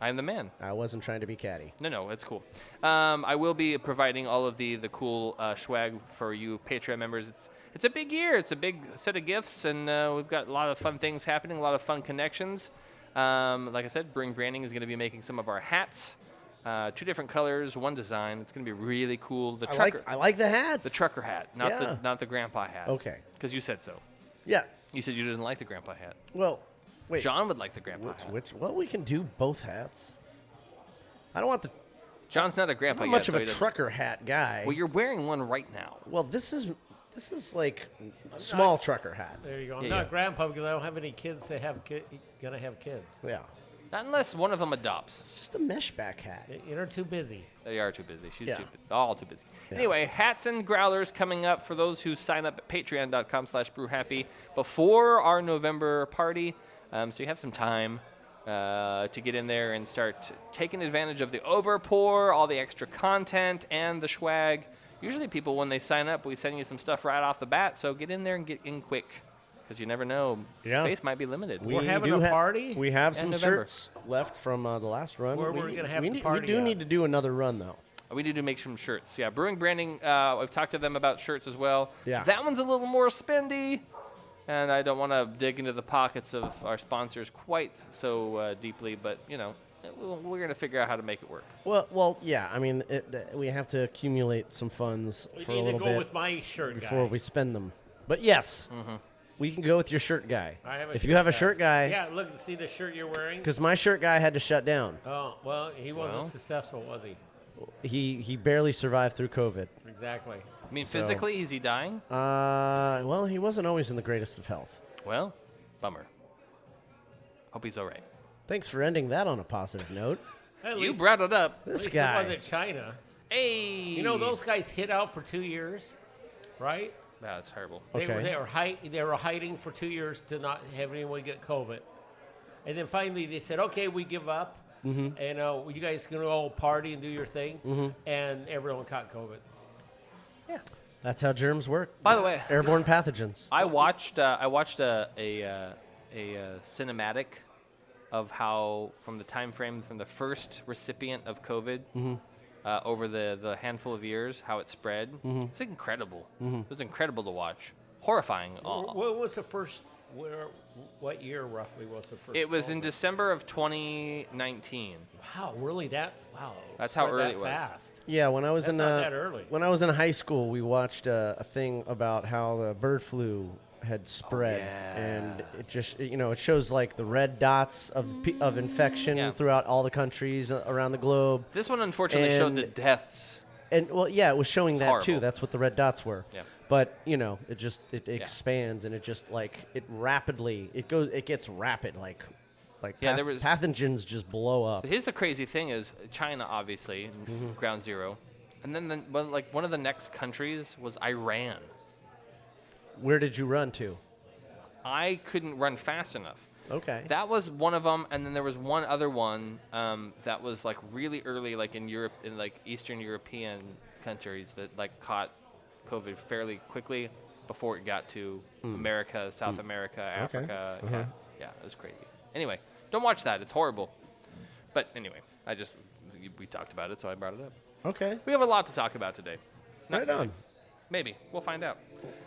Speaker 3: I'm the man.
Speaker 1: I wasn't trying to be catty.
Speaker 3: No, it's cool. I will be providing all of the cool swag for you Patreon members. It's a big year. It's a big set of gifts, and we've got a lot of fun things happening, a lot of fun connections. Like I said, Brewing Branding is going to be making some of our hats. 2 different colors, 1 design. It's going to be really cool.
Speaker 1: I like the hats.
Speaker 3: The trucker hat, not the grandpa hat.
Speaker 1: Okay.
Speaker 3: Because you said so.
Speaker 1: Yeah.
Speaker 3: You said you didn't like the grandpa hat.
Speaker 1: Well, wait.
Speaker 3: John would like the grandpa hat.
Speaker 1: Well, we can do both hats. I don't want the.
Speaker 3: John's not a grandpa
Speaker 1: I'm
Speaker 3: yet.
Speaker 1: not much
Speaker 3: so
Speaker 1: of a trucker hat guy.
Speaker 3: Well, you're wearing one right now.
Speaker 1: Well, this is like small trucker hat.
Speaker 2: There you go. I'm
Speaker 3: Yeah,
Speaker 2: not
Speaker 3: yeah.
Speaker 2: grandpa because I don't have any kids that have gonna have kids.
Speaker 1: Yeah.
Speaker 3: Not unless one of them adopts.
Speaker 1: It's just a mesh back hat.
Speaker 2: You're too busy.
Speaker 3: They are too busy. She's
Speaker 1: Yeah.
Speaker 3: all too busy.
Speaker 1: Yeah.
Speaker 3: Anyway, hats and growlers coming up for those who sign up at patreon.com/brewhappy before our November party. So you have some time to get in there and start taking advantage of the overpour, all the extra content, and the swag. Usually people, when they sign up, we send you some stuff right off the bat. So get in there and get in quick. Because you never know.
Speaker 1: Yeah.
Speaker 3: Space might be limited.
Speaker 2: We're having a party?
Speaker 1: We have some
Speaker 3: November.
Speaker 1: shirts left from the last run.
Speaker 2: Where we're gonna have
Speaker 1: we
Speaker 2: the
Speaker 1: need,
Speaker 2: party
Speaker 1: We do
Speaker 2: at?
Speaker 1: need to do another run, though.
Speaker 3: We need to make some shirts. Yeah, Brewing Branding, I've talked to them about shirts as well.
Speaker 1: Yeah.
Speaker 3: That one's a little more spendy, and I don't want to dig into the pockets of our sponsors quite so deeply, but, we're going to figure out how to make it work.
Speaker 1: Well, yeah. I mean, we have to accumulate some funds
Speaker 2: We
Speaker 1: for a
Speaker 2: need to
Speaker 1: little
Speaker 2: go
Speaker 1: bit
Speaker 2: with my shirt
Speaker 1: before
Speaker 2: guy.
Speaker 1: we spend them. But yes, we can go with your shirt guy.
Speaker 2: I have a
Speaker 1: if
Speaker 2: shirt
Speaker 1: you have a
Speaker 2: guy.
Speaker 1: shirt guy,
Speaker 2: Yeah, look, see the shirt you're wearing?
Speaker 1: because my shirt guy had to shut down.
Speaker 2: Oh, well, he wasn't
Speaker 3: Well.
Speaker 2: successful, was he?
Speaker 1: He barely survived through COVID.
Speaker 2: Exactly.
Speaker 3: I mean, physically, is he dying?
Speaker 1: Well, he wasn't always in the greatest of health.
Speaker 3: Well, bummer. Hope he's all right.
Speaker 1: Thanks for ending that on a positive note.
Speaker 2: At
Speaker 3: You
Speaker 2: least,
Speaker 3: brought it up.
Speaker 2: at
Speaker 1: This
Speaker 2: least
Speaker 1: guy.
Speaker 2: it wasn't China.
Speaker 3: Hey!
Speaker 2: You know, those guys hid out for 2 years, right?
Speaker 3: That's horrible.
Speaker 1: Okay.
Speaker 2: They were hiding for 2 years to not have anyone get COVID. And then finally they said, okay, we give up. And you guys can all party and do your thing. And everyone caught COVID.
Speaker 3: Yeah.
Speaker 1: That's how germs work.
Speaker 3: By the way,
Speaker 1: Airborne pathogens.
Speaker 3: I watched a cinematic of how from the time frame from the first recipient of COVID over the handful of years, how it spread. It's incredible. It was incredible to watch. Horrifying.
Speaker 2: What was the first? What year roughly was the first?
Speaker 3: It was in
Speaker 2: COVID?
Speaker 3: December of 2019.
Speaker 2: Wow, really? Wow.
Speaker 3: That's how
Speaker 2: spread
Speaker 3: early
Speaker 2: that
Speaker 3: it was.
Speaker 2: Fast.
Speaker 1: Yeah, when I was
Speaker 2: That's
Speaker 1: in
Speaker 2: not that early.
Speaker 1: when I was in high school, we watched a thing about how the bird flu had spread,
Speaker 3: yeah.
Speaker 1: and it just it shows like the red dots of infection throughout all the countries around the globe.
Speaker 3: This one unfortunately showed the deaths.
Speaker 1: And well, yeah, it was showing that
Speaker 3: horrible.
Speaker 1: too. That's what the red dots were.
Speaker 3: Yeah.
Speaker 1: But it expands, and it just it gets rapid, like
Speaker 3: there was
Speaker 1: pathogens just blow up.
Speaker 3: So here's the crazy thing: is China obviously ground zero, and then one of the next countries was Iran.
Speaker 1: Where did you run to?
Speaker 3: I couldn't run fast enough.
Speaker 1: Okay.
Speaker 3: That was one of them, and then there was one other one that was like really early, like in Europe, in like Eastern European countries that like caught COVID fairly quickly before it got to America, South America, Africa.
Speaker 1: Okay.
Speaker 3: Yeah, it was crazy. Anyway, don't watch that; it's horrible. But anyway, we talked about it, so I brought it up.
Speaker 1: Okay.
Speaker 3: We have a lot to talk about today.
Speaker 1: Right on.
Speaker 3: Maybe we'll find out.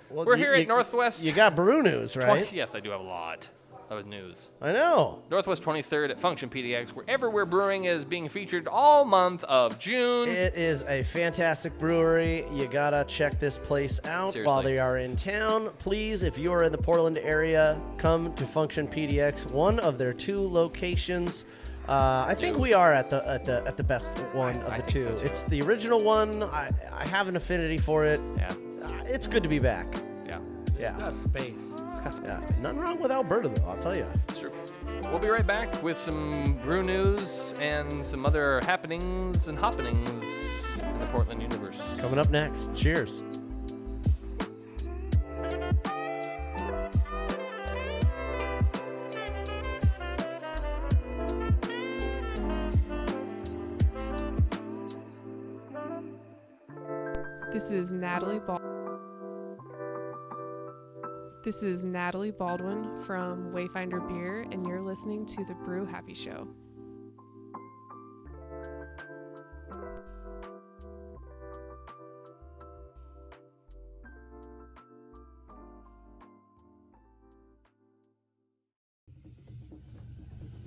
Speaker 1: Well,
Speaker 3: We're here at Northwest.
Speaker 1: You got brew news, right?
Speaker 3: Yes, I do have a lot of news.
Speaker 1: I know.
Speaker 3: Northwest 23rd at Function PDX, where Everywhere Brewing is being featured all month of June.
Speaker 1: It is a fantastic brewery. You gotta check this place out while they are in town. Please, if you are in the Portland area, come to Function PDX, one of their 2 locations. I think we are at the best one of the 2.
Speaker 3: So too.
Speaker 1: It's the original one. I have an affinity for it.
Speaker 3: Yeah.
Speaker 1: It's good to be back.
Speaker 3: Yeah.
Speaker 1: Yeah.
Speaker 2: Got space.
Speaker 3: It's got some
Speaker 1: Yeah. Nothing wrong with Alberta, though, I'll tell you.
Speaker 3: It's true. We'll be right back with some brew news and some other happenings and happenings in the Portland universe.
Speaker 1: Coming up next. Cheers.
Speaker 6: This is Natalie Baldwin from Wayfinder Beer, and you're listening to the Brew Happy Show.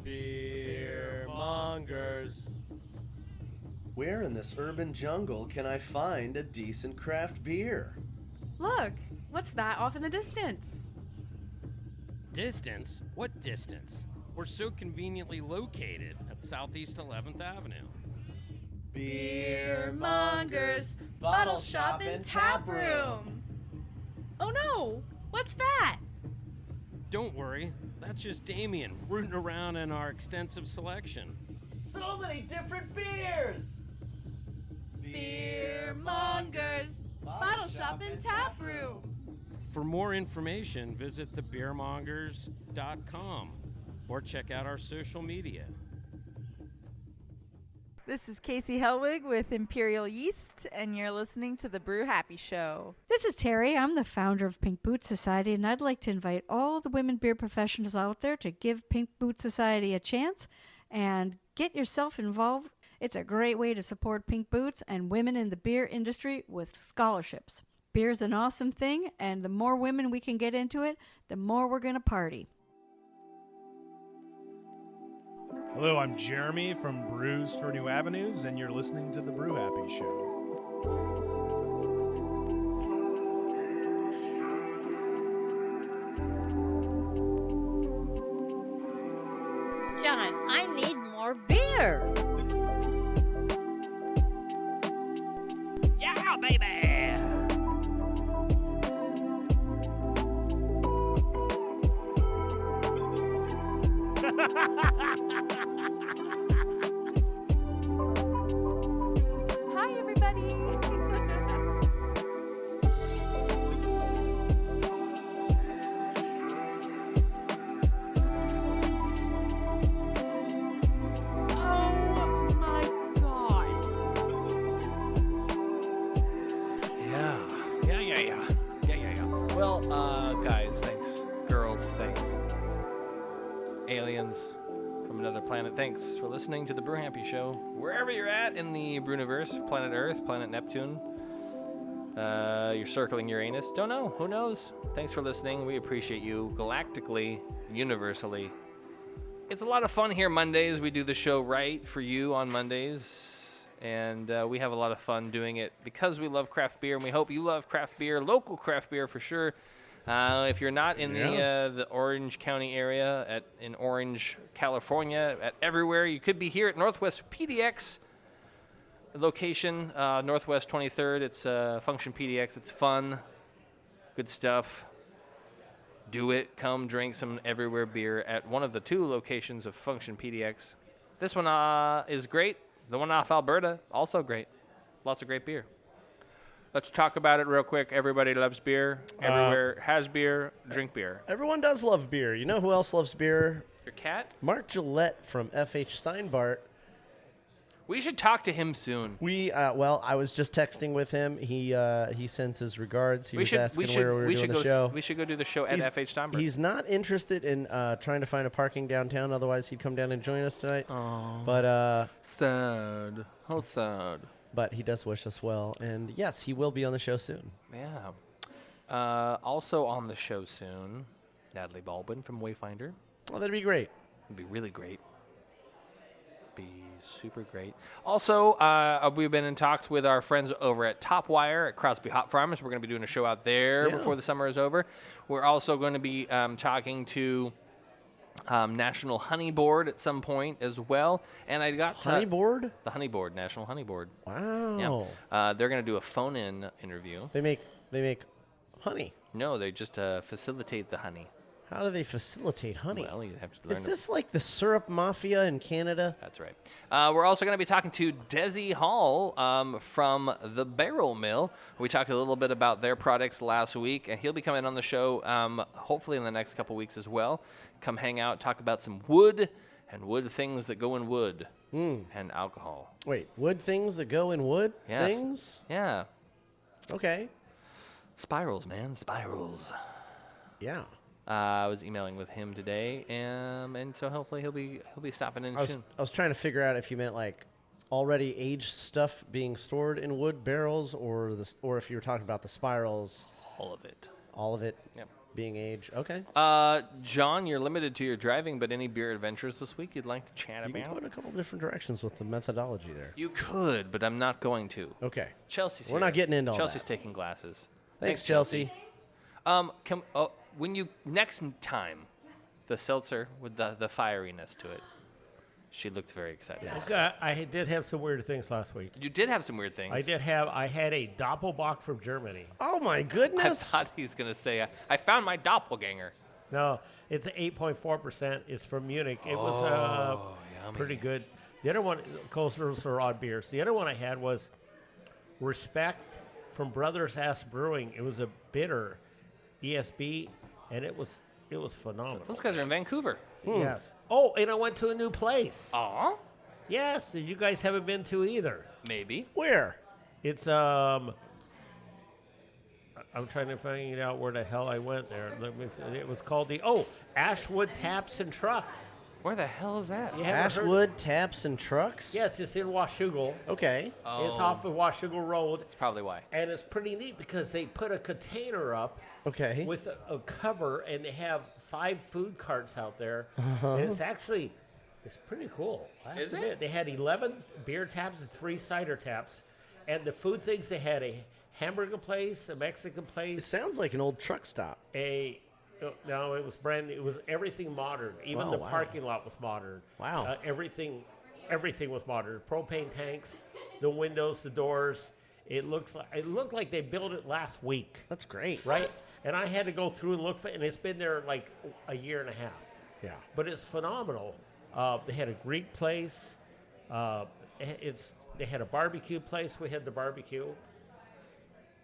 Speaker 1: Beer mongers. Where in this urban jungle can I find a decent craft beer?
Speaker 7: Look, what's that off in the distance?
Speaker 8: Distance? What distance? We're so conveniently located at Southeast 11th Avenue.
Speaker 7: Beer mongers, bottle shop and tap room. Oh no, what's that?
Speaker 8: Don't worry, that's just Damian rooting around in our extensive selection.
Speaker 1: So many different beers!
Speaker 7: Beer mongers, bottle shop and tap room.
Speaker 8: For more information, visit thebeermongers.com or check out our social media.
Speaker 9: This is Casey Helwig with Imperial Yeast, and you're listening to the Brew Happy Show.
Speaker 10: This is Terry. I'm the founder of Pink Boot Society, and I'd like to invite all the women beer professionals out there to give Pink Boot Society a chance and get yourself involved. It's a great way to support Pink Boots and women in the beer industry with scholarships. Beer's an awesome thing, and the more women we can get into it, the more we're going to party.
Speaker 11: Hello, I'm Jeremy from Brews for New Avenues, and you're listening to The Brew Happy Show.
Speaker 12: John, I need more beer.
Speaker 8: Yeah, baby!
Speaker 9: Hi, everybody.
Speaker 4: Oh my god.
Speaker 3: Yeah. Well, guys, thanks. Girls, thanks. Aliens from another planet, thanks for listening to the Brew Happy Show. Wherever you're at in the Brewniverse, planet Earth, planet Neptune, you're circling Uranus. Don't know. Who knows? Thanks for listening. We appreciate you galactically, universally. It's a lot of fun here Mondays. We do the show right for you on Mondays. And we have a lot of fun doing it because we love craft beer, and we hope you love craft beer, local craft beer for sure. If you're not in the Orange County area, in Orange, California, at Everywhere, you could be here at Northwest PDX location, Northwest 23rd. It's Function PDX. It's fun, good stuff. Do it. Come drink some Everywhere beer at one of the 2 locations of Function PDX. This one is great. The one off Alberta, also great. Lots of great beer. Let's talk about it real quick. Everybody loves beer. Everywhere has beer. Drink beer.
Speaker 1: Everyone does love beer. You know who else loves beer?
Speaker 3: Your cat?
Speaker 1: Mark Gillette from FH Steinbart.
Speaker 3: We should talk to him soon.
Speaker 1: I was just texting with him. He sends his regards. He was asking where we were doing the show.
Speaker 3: We should go do the show at FH Steinbart.
Speaker 1: He's not interested in trying to find a parking downtown. Otherwise, he'd come down and join us tonight.
Speaker 3: Oh,
Speaker 1: but
Speaker 3: sad. How sad.
Speaker 1: But he does wish us well, and yes, he will be on the show soon.
Speaker 3: Yeah. Also on the show soon, Natalie Baldwin from Wayfinder.
Speaker 1: Oh, that'd be great.
Speaker 3: It'd be really great. Be super great. Also, we've been in talks with our friends over at Top Wire at Crosby Hop Farms. We're going to be doing a show out there before the summer is over. We're also going to be talking to National Honey Board at some point as well. And I got
Speaker 1: Honey Board?
Speaker 3: The Honey Board, National Honey Board.
Speaker 1: Wow.
Speaker 3: Yeah. They're going to do a phone-in interview.
Speaker 1: They make honey.
Speaker 3: No, they just facilitate the honey.
Speaker 1: How do they facilitate honey?
Speaker 3: Well, you have to learn.
Speaker 1: Is this like the syrup mafia in Canada?
Speaker 3: That's right. We're also going to be talking to Desi Hall from the Barrel Mill. We talked a little bit about their products last week, and he'll be coming on the show hopefully in the next couple weeks as well. Come hang out, talk about some wood and wood things that go in wood and alcohol.
Speaker 1: Wait, wood things that go in wood?
Speaker 3: Yes.
Speaker 1: Things?
Speaker 3: Yeah.
Speaker 1: Okay.
Speaker 3: Spirals, man. Spirals.
Speaker 1: Yeah.
Speaker 3: I was emailing with him today, and so hopefully he'll be stopping in soon.
Speaker 1: I was trying to figure out if you meant like already aged stuff being stored in wood barrels, or if you were talking about the spirals.
Speaker 3: All of it.
Speaker 1: All of it.
Speaker 3: Yep.
Speaker 1: Being aged. Okay.
Speaker 3: John, you're limited to your driving, but any beer adventures this week you'd like to chat about?
Speaker 1: You can go in a couple different directions with the methodology there.
Speaker 3: You could, but I'm not going to.
Speaker 1: Okay.
Speaker 3: Chelsea's here.
Speaker 1: We're not getting into all
Speaker 3: Chelsea's
Speaker 1: that.
Speaker 3: taking glasses.
Speaker 1: Thanks, Chelsea.
Speaker 3: When you next time, the seltzer with the fieriness to it, she looked very excited.
Speaker 1: Yes.
Speaker 2: I did have some weird things last week.
Speaker 3: You did have some weird things.
Speaker 2: I had a Doppelbock from Germany.
Speaker 1: Oh my
Speaker 3: I
Speaker 1: goodness!
Speaker 3: thought he was going to say, I found my doppelganger.
Speaker 2: No, it's 8.4%. It's from Munich. It was pretty good. The other one, coasters are odd beers. The other one I had was Respect from Brothers Ass Brewing. It was a bitter ESB, and it was phenomenal.
Speaker 3: Those guys are in Vancouver.
Speaker 2: Yes. Oh, and I went to a new place.
Speaker 3: Aw.
Speaker 2: Yes, that you guys haven't been to either.
Speaker 3: Maybe.
Speaker 1: Where?
Speaker 2: It's I'm trying to find out where the hell I went there. It was called Ashwood Taps and Trucks.
Speaker 3: Where the hell is that?
Speaker 2: You haven't heard
Speaker 1: Ashwood Taps and Trucks?
Speaker 2: Yes, it's in Washougal.
Speaker 1: Okay.
Speaker 2: It's off of Washougal Road.
Speaker 3: That's probably why.
Speaker 2: And it's pretty neat because they put a container up
Speaker 1: Okay.
Speaker 2: with a cover, and they have 5 food carts out there. And it's pretty cool. I have to admit. They had 11 beer taps and 3 cider taps. And the food things, they had a hamburger place, a Mexican
Speaker 1: It
Speaker 2: place.
Speaker 1: sounds like an old truck stop.
Speaker 2: No, it was brand new. It was everything modern. Even the parking lot was modern.
Speaker 1: Wow.
Speaker 2: Everything was modern. Propane tanks, the windows, the doors. It looked like they built it last week.
Speaker 1: That's great.
Speaker 2: Right? And I had to go through and look for it, and it's been there like a year and a half.
Speaker 1: Yeah.
Speaker 2: But it's phenomenal. They had a Greek place. They had a barbecue place. We had the barbecue.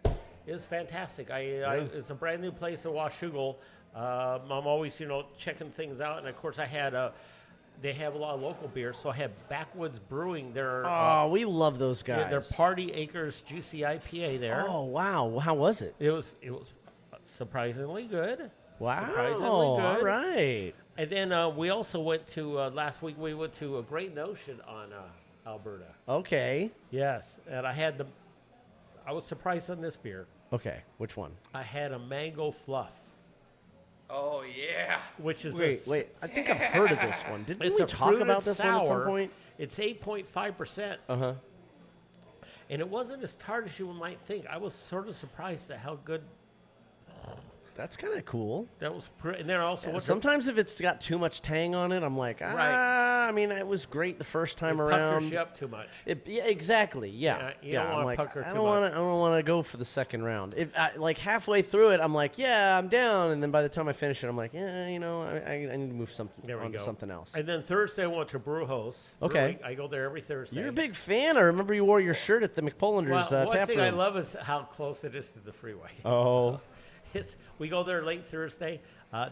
Speaker 2: It was fantastic. It's a brand new place in Washougal. I'm always, checking things out. And, of course, they have a lot of local beer. So I had Backwoods Brewing.
Speaker 1: We love those guys.
Speaker 2: Their Party Acres Juicy IPA there.
Speaker 1: Oh, wow. How was it?
Speaker 2: It was surprisingly good.
Speaker 1: Wow.
Speaker 2: Surprisingly good.
Speaker 1: All right.
Speaker 2: And then we also went to, last week, we went to a Great Notion on Alberta.
Speaker 1: Okay.
Speaker 2: Yes. And I was surprised on this beer.
Speaker 1: Okay. Which one?
Speaker 2: I had a Mango Fluff.
Speaker 3: Oh, yeah.
Speaker 2: Which is
Speaker 1: Wait. I think I've heard of this one. Didn't
Speaker 2: it's
Speaker 1: we
Speaker 2: a
Speaker 1: talk
Speaker 2: fruited
Speaker 1: about this one at some
Speaker 2: sour.
Speaker 1: point?
Speaker 2: It's 8.5%.
Speaker 1: Uh-huh.
Speaker 2: And it wasn't as tart as you might think. I was sort of surprised at how good
Speaker 1: That's kind of cool.
Speaker 2: That was pretty. And then also,
Speaker 1: Yeah, sometimes if it's got too much tang on it, I'm like, I mean, it was great the first time around.
Speaker 2: Puckers you up too much.
Speaker 1: Yeah, exactly. Yeah,
Speaker 2: you don't want
Speaker 1: I'm like,
Speaker 2: pucker
Speaker 1: I
Speaker 2: too
Speaker 1: don't want
Speaker 2: much.
Speaker 1: to. I don't want to go for the second round. If like halfway through it, I'm like, yeah, I'm down, and then by the time I finish it, I'm like, yeah, you know, I need to move something on to something else.
Speaker 2: And then Thursday, I went to Brew House.
Speaker 1: Okay.
Speaker 2: I go there every Thursday.
Speaker 1: You're a big fan. I remember you wore your shirt at the McPollanders
Speaker 2: Well, one
Speaker 1: tap
Speaker 2: thing
Speaker 1: room.
Speaker 2: I love is how close it is to the freeway.
Speaker 1: Oh.
Speaker 2: We go there late Thursday.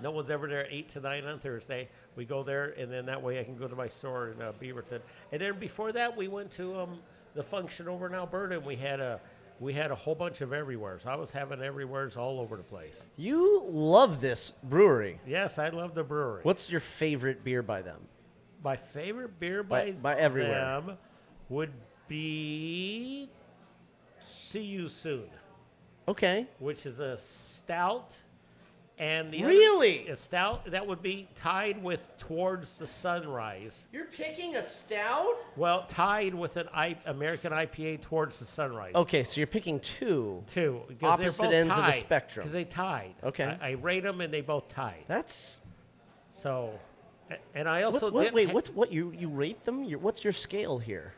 Speaker 2: No one's ever there 8 to 9 on Thursday. We go there, and then that way I can go to my store in Beaverton. And then before that, we went to the Function over in Alberta, and we had a whole bunch of Everywheres. I was having Everywheres all over the place.
Speaker 1: You love this brewery.
Speaker 2: Yes, I love the brewery.
Speaker 1: What's your favorite beer by them?
Speaker 2: My favorite beer by
Speaker 1: Everywhere
Speaker 2: them would be See You Soon.
Speaker 1: Okay.
Speaker 2: Which is a stout. And the
Speaker 1: Really?
Speaker 2: a stout that would be tied with Towards the Sunrise.
Speaker 1: You're picking a stout?
Speaker 2: Well, tied with an American IPA Towards the Sunrise.
Speaker 1: Okay, so you're picking two.
Speaker 2: Two.
Speaker 1: Opposite ends of the spectrum.
Speaker 2: Because they tied.
Speaker 1: Okay.
Speaker 2: I rate them, and they both tied.
Speaker 1: That's...
Speaker 2: So, and I also
Speaker 1: what you rate them? What's your scale here?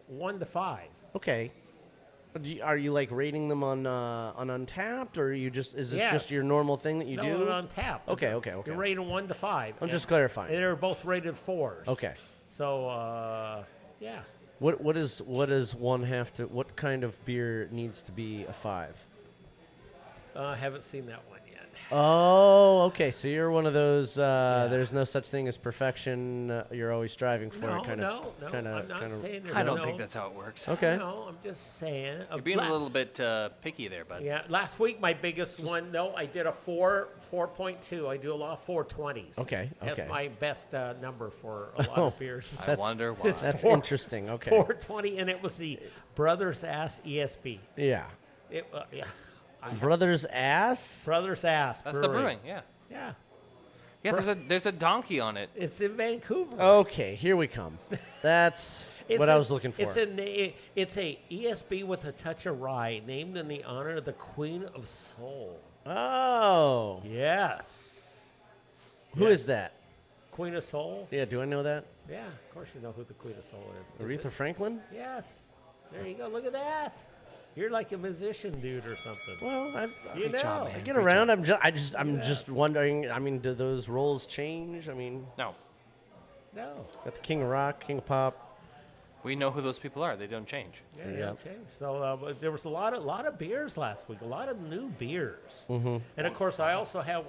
Speaker 2: 1 to 5.
Speaker 1: Okay. Are you like rating them on Untapped, or is this just your normal thing that you do?
Speaker 2: No, on tap.
Speaker 1: Okay.
Speaker 2: You're rated 1 to 5.
Speaker 1: I'm just clarifying.
Speaker 2: And they're both rated 4s.
Speaker 1: Okay.
Speaker 2: So, yeah.
Speaker 1: What does one have to? What kind of beer needs to be a 5?
Speaker 2: I haven't seen that one yet.
Speaker 1: Oh, okay. So you're one of those. There's no such thing as perfection. You're always striving for it.
Speaker 2: No. I'm not saying there's
Speaker 3: I don't think that's how it works.
Speaker 1: Okay.
Speaker 2: No, I'm just saying.
Speaker 3: You're being a little bit picky there, bud.
Speaker 2: Yeah. Last week, my biggest one. No, I did a 4.2. I do a lot of 420s.
Speaker 1: Okay.
Speaker 2: That's my best number for a lot of beers.
Speaker 3: I wonder why.
Speaker 1: That's interesting. Okay.
Speaker 2: 420, and it was the Brothers Ass ESB.
Speaker 1: Yeah.
Speaker 2: Yeah.
Speaker 1: Brothers Ass?
Speaker 2: Brothers Ass.
Speaker 3: That's the brewing, yeah.
Speaker 2: Yeah.
Speaker 3: Yeah, there's a donkey on it.
Speaker 2: It's in Vancouver.
Speaker 1: Okay, here we come. That's what I was looking for.
Speaker 2: It's a ESB with a touch of rye, named in the honor of the Queen of Soul.
Speaker 1: Oh.
Speaker 2: Yes.
Speaker 1: Who is that?
Speaker 2: Queen of Soul?
Speaker 1: Yeah, do I know that?
Speaker 2: Yeah, of course you know who the Queen of Soul is.
Speaker 1: Aretha Franklin?
Speaker 2: Yes. There you go. Look at that. You're like a musician dude or something.
Speaker 1: Well,
Speaker 2: I
Speaker 1: get around. I'm just wondering. I mean, do those roles change? I mean,
Speaker 3: no.
Speaker 1: Got the King of Rock, King of Pop.
Speaker 3: We know who those people are. They don't change.
Speaker 2: Yeah, they don't change. So there was a lot of beers last week. A lot of new beers.
Speaker 1: Mm-hmm.
Speaker 2: And of course, I also had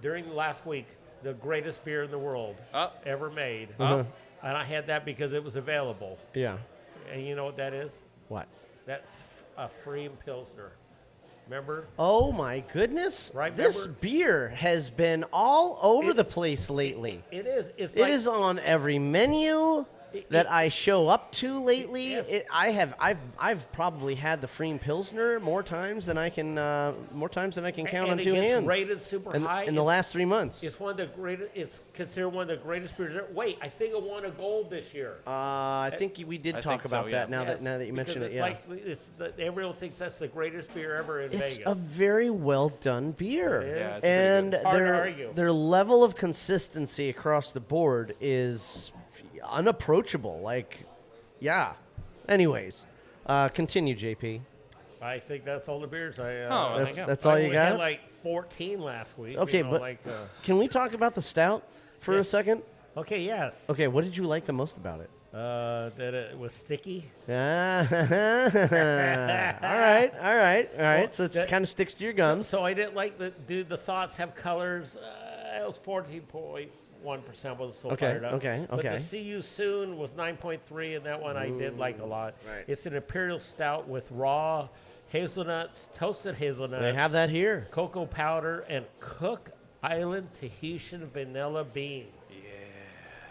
Speaker 2: during last week the greatest beer in the world ever made. And I had that because it was available.
Speaker 1: Yeah.
Speaker 2: And you know what that is?
Speaker 1: What?
Speaker 2: That's a Freem Pilsner. Remember?
Speaker 1: Oh my goodness!
Speaker 2: Right.
Speaker 1: This beer has been all over the place lately.
Speaker 2: It is.
Speaker 1: It is on every menu that I show up to lately. I've probably had the Freem Pilsner more times than I can count on two hands.
Speaker 2: Rated super high
Speaker 1: in the last 3 months.
Speaker 2: It's one of the greatest. It's considered one of the greatest beers ever. Wait, I think it won a gold this year.
Speaker 1: I think we did talk about that. Now that you mention it, yeah.
Speaker 2: Everyone thinks that's the greatest beer ever in Vegas.
Speaker 1: It's a very well done beer,
Speaker 2: Yeah, it's
Speaker 1: and
Speaker 2: hard to argue.
Speaker 1: their level of consistency across the board is unapproachable. Like, yeah. Anyways, continue, JP.
Speaker 2: I think that's all the beers
Speaker 1: that's all you got?
Speaker 2: I had like 14 last week.
Speaker 1: Okay, but can we talk about the stout for a second?
Speaker 2: Okay, yes.
Speaker 1: Okay, what did you like the most about it?
Speaker 2: That it was sticky.
Speaker 1: all right. So it kind of sticks to your gums.
Speaker 2: So I didn't like the thoughts have colors. It was 14.1%. Wasn't so fired up.
Speaker 1: Okay.
Speaker 2: But the See You Soon was 9.3, and that one I did like a lot.
Speaker 1: Right.
Speaker 2: It's an imperial stout with raw hazelnuts, toasted hazelnuts.
Speaker 1: They have that here.
Speaker 2: Cocoa powder and Cook Island Tahitian vanilla beans.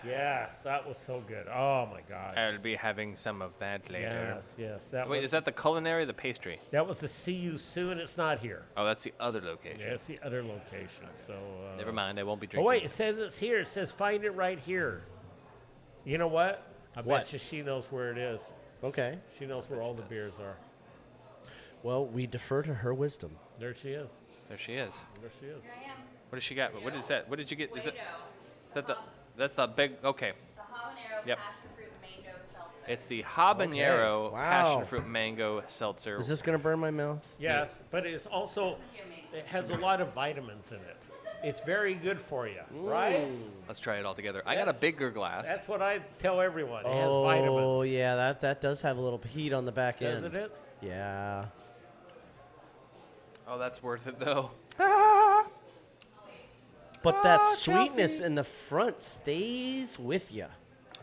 Speaker 2: Yes, that was so good. Oh my God!
Speaker 3: I'll be having some of that later.
Speaker 2: Yes.
Speaker 3: Wait, is that the culinary or the pastry?
Speaker 2: That was the See You Soon. It's not here.
Speaker 3: Oh, that's the other location.
Speaker 2: Yeah, it's the other location. So
Speaker 3: never mind. I won't be drinking.
Speaker 2: Oh wait, it says it's here. It says find it right here. You know what? I bet you she knows where it is.
Speaker 1: Okay.
Speaker 2: She knows where all the beers are.
Speaker 1: Well, we defer to her wisdom.
Speaker 2: There she is.
Speaker 3: There she is.
Speaker 2: There she is.
Speaker 3: What does she got? What is that? What did you get? Is it? That's the big. Okay.
Speaker 7: The habanero
Speaker 3: Yep.
Speaker 7: passion fruit mango seltzer.
Speaker 3: It's the habanero
Speaker 1: Okay. Wow.
Speaker 3: passion fruit mango seltzer.
Speaker 1: Is this gonna burn my mouth?
Speaker 2: Yes, but it's also, it has a lot of vitamins in it. It's very good for you, right?
Speaker 3: Let's try it all together. I got a bigger glass.
Speaker 2: That's what I tell everyone. It has
Speaker 1: Oh
Speaker 2: vitamins.
Speaker 1: yeah, that does have a little heat on the back end.
Speaker 2: Doesn't it?
Speaker 1: Yeah.
Speaker 3: Oh, that's worth it though.
Speaker 1: But that
Speaker 3: Ah,
Speaker 1: sweetness
Speaker 3: Chelsea.
Speaker 1: in the front stays with you.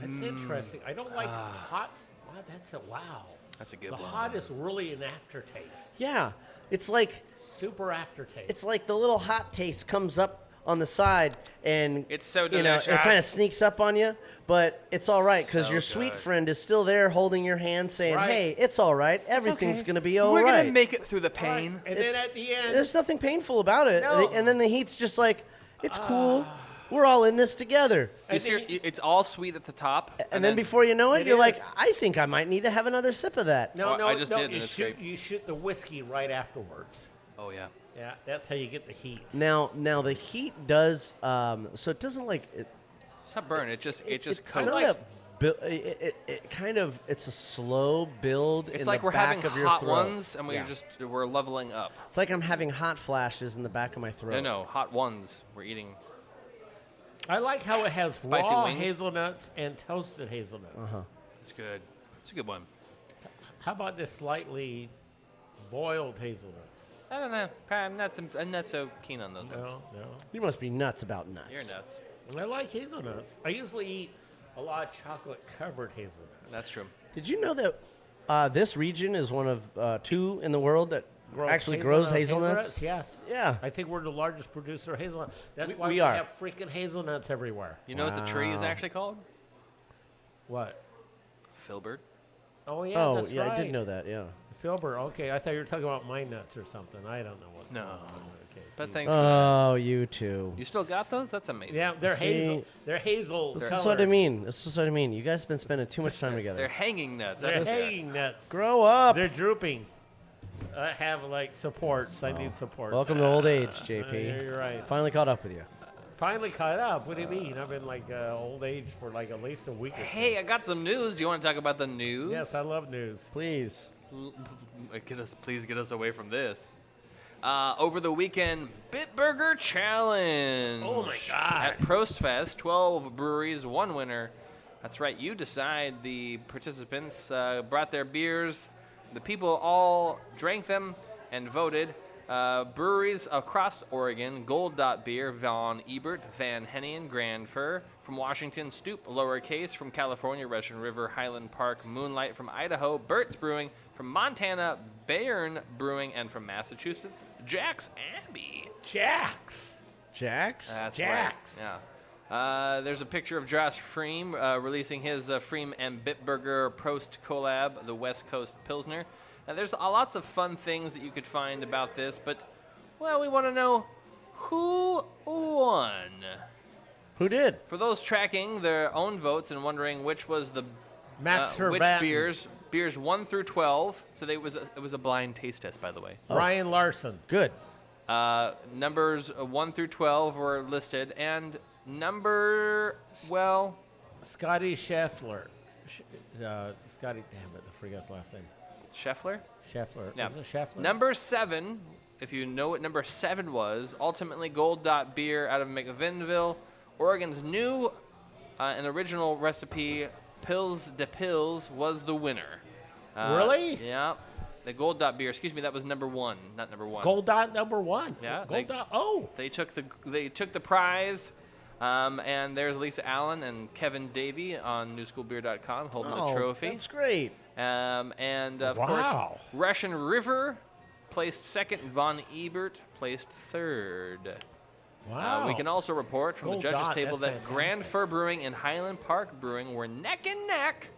Speaker 2: That's interesting. I don't like hot. Wow, wow.
Speaker 3: That's a good
Speaker 2: The
Speaker 3: one.
Speaker 2: hot is really an aftertaste.
Speaker 1: Yeah, it's like
Speaker 2: Super aftertaste.
Speaker 1: it's like the little hot taste comes up on the side, and
Speaker 3: It's so
Speaker 1: you know it
Speaker 3: delicious.
Speaker 1: kind of sneaks up on you. But it's all right because
Speaker 3: So
Speaker 1: your sweet
Speaker 3: good.
Speaker 1: friend is still there, holding your hand, saying,
Speaker 2: Right.
Speaker 1: "Hey, it's all right. Everything's gonna be all
Speaker 3: We're
Speaker 1: right."
Speaker 3: gonna make it through the pain.
Speaker 2: And
Speaker 1: It's-
Speaker 2: then at the end,
Speaker 1: There's nothing painful about it.
Speaker 3: No.
Speaker 1: And then the heat's just like, it's cool. We're all in this together.
Speaker 3: You see, it's all sweet at the top,
Speaker 1: And then before you know it,
Speaker 2: It
Speaker 1: you're like,
Speaker 2: is.
Speaker 1: I think I might need to have another sip of that.
Speaker 2: no,
Speaker 3: Oh,
Speaker 2: no,
Speaker 3: I just
Speaker 2: no,
Speaker 3: did, and
Speaker 2: you
Speaker 3: it's
Speaker 2: shoot,
Speaker 3: great.
Speaker 2: you shoot the whiskey right afterwards.
Speaker 3: Oh yeah.
Speaker 2: Yeah, that's how you get the heat.
Speaker 1: Now the heat does, so it doesn't like,
Speaker 3: It's not burn. It just
Speaker 1: it's
Speaker 3: coats.
Speaker 1: not a, it kind of, it's a slow build in
Speaker 3: It's like
Speaker 1: the
Speaker 3: we're
Speaker 1: back
Speaker 3: having
Speaker 1: of your
Speaker 3: hot
Speaker 1: throat.
Speaker 3: ones, and
Speaker 1: Yeah.
Speaker 3: we're leveling up.
Speaker 1: It's like I'm having hot flashes in the back of my throat.
Speaker 3: No, hot ones. We're eating.
Speaker 2: I like how it has
Speaker 3: Spicy
Speaker 2: raw
Speaker 3: wings.
Speaker 2: hazelnuts and toasted hazelnuts.
Speaker 3: It's good. It's a good one.
Speaker 2: How about this slightly boiled hazelnuts?
Speaker 3: I don't know. I'm not so keen on those ones.
Speaker 2: No, no.
Speaker 1: You must be nuts about nuts.
Speaker 3: You're nuts.
Speaker 2: I like hazelnuts. I usually eat a lot of chocolate-covered hazelnuts.
Speaker 3: That's true.
Speaker 1: Did you know that this region is one of 2 in the world that actually grows hazelnuts?
Speaker 2: Yes.
Speaker 1: Yeah.
Speaker 2: I think we're the largest producer of hazelnuts. That's why
Speaker 1: we
Speaker 2: we
Speaker 1: are.
Speaker 2: have freaking hazelnuts everywhere.
Speaker 3: You know what the tree is
Speaker 1: Wow.
Speaker 3: actually called?
Speaker 2: What?
Speaker 3: Filbert.
Speaker 2: Oh, yeah,
Speaker 1: Oh,
Speaker 2: that's
Speaker 1: yeah,
Speaker 2: right.
Speaker 1: I did know that, yeah.
Speaker 2: Filbert. Okay, I thought you were talking about my nuts or something. I don't know what's
Speaker 3: No.
Speaker 2: going on. Okay.
Speaker 3: But thanks for
Speaker 1: Oh,
Speaker 3: that.
Speaker 1: you too.
Speaker 3: You still got those? That's amazing.
Speaker 2: Yeah, they're
Speaker 1: See?
Speaker 2: hazel. They're hazel.
Speaker 1: This is
Speaker 2: color.
Speaker 1: what I mean. This is what I mean. You guys have been spending too much time together.
Speaker 3: They're hanging nuts.
Speaker 2: They're
Speaker 3: That's
Speaker 2: hanging nuts.
Speaker 1: Grow up.
Speaker 2: They're drooping. I have like supports. I need supports.
Speaker 1: Welcome to old age, JP.
Speaker 2: Yeah, you're right.
Speaker 1: Finally caught up with you.
Speaker 2: Finally caught up. What do you mean? I've been like old age for like at least a week or two.
Speaker 3: Hey, I got some news. Do you want to talk about the news?
Speaker 2: Yes, I love news.
Speaker 1: Please.
Speaker 3: Please get us away from this. Over the weekend, Bitburger Challenge.
Speaker 2: Oh my God.
Speaker 3: At Prost Fest, 12 breweries, 1 winner. That's right. You decide. The participants brought their beers. The people all drank them and voted. Breweries across Oregon: Gold Dot Beer, Von Ebert, Van Hennian, Grand Fir. From Washington, Stoop, lowercase. From California, Russian River, Highland Park, Moonlight. From Idaho, Burt's Brewing. From Montana, Bayern Brewing. And from Massachusetts, Jack's Abbey.
Speaker 2: Jax.
Speaker 1: Jax?
Speaker 3: That's
Speaker 2: Jax.
Speaker 3: right. Yeah. There's a picture of Josh Freem releasing his Freem and Bitburger Prost collab, the West Coast Pilsner. Now, there's lots of fun things that you could find about this, but, well, we want to know who won.
Speaker 1: Who did?
Speaker 3: For those tracking their own votes and wondering which was the
Speaker 2: Max
Speaker 3: which
Speaker 2: Vervatten.
Speaker 3: beers 1 through 12. So it was a blind taste test, by the way.
Speaker 2: Ryan Larson.
Speaker 1: Good.
Speaker 3: Numbers 1 through 12 were listed, and
Speaker 2: Scotty Scheffler. Scotty, damn it, I forgot his last name.
Speaker 3: Scheffler?
Speaker 2: Scheffler.
Speaker 3: Yeah.
Speaker 2: Is it Scheffler?
Speaker 3: Number 7, if you know what number 7 was, ultimately Gold Dot Beer out of McVinville. Oregon's new and original recipe, Pils de Pils, was the winner.
Speaker 2: Really?
Speaker 3: Yeah. The Gold Dot Beer, excuse me, that was number 1, not number 1.
Speaker 2: Gold Dot number 1.
Speaker 3: Yeah.
Speaker 2: Gold Dot. Oh.
Speaker 3: They took the prize. And there's Lisa Allen and Kevin Davey on newschoolbeer.com holding the trophy.
Speaker 1: That's great.
Speaker 3: And of
Speaker 2: Wow.
Speaker 3: course, Russian River placed second. Von Ebert placed third.
Speaker 2: Wow.
Speaker 3: We can also report from
Speaker 2: Gold
Speaker 3: the judges'
Speaker 2: Dot,
Speaker 3: table
Speaker 2: that's
Speaker 3: that Grand
Speaker 2: fantastic.
Speaker 3: Fir Brewing and Highland Park Brewing were neck and neck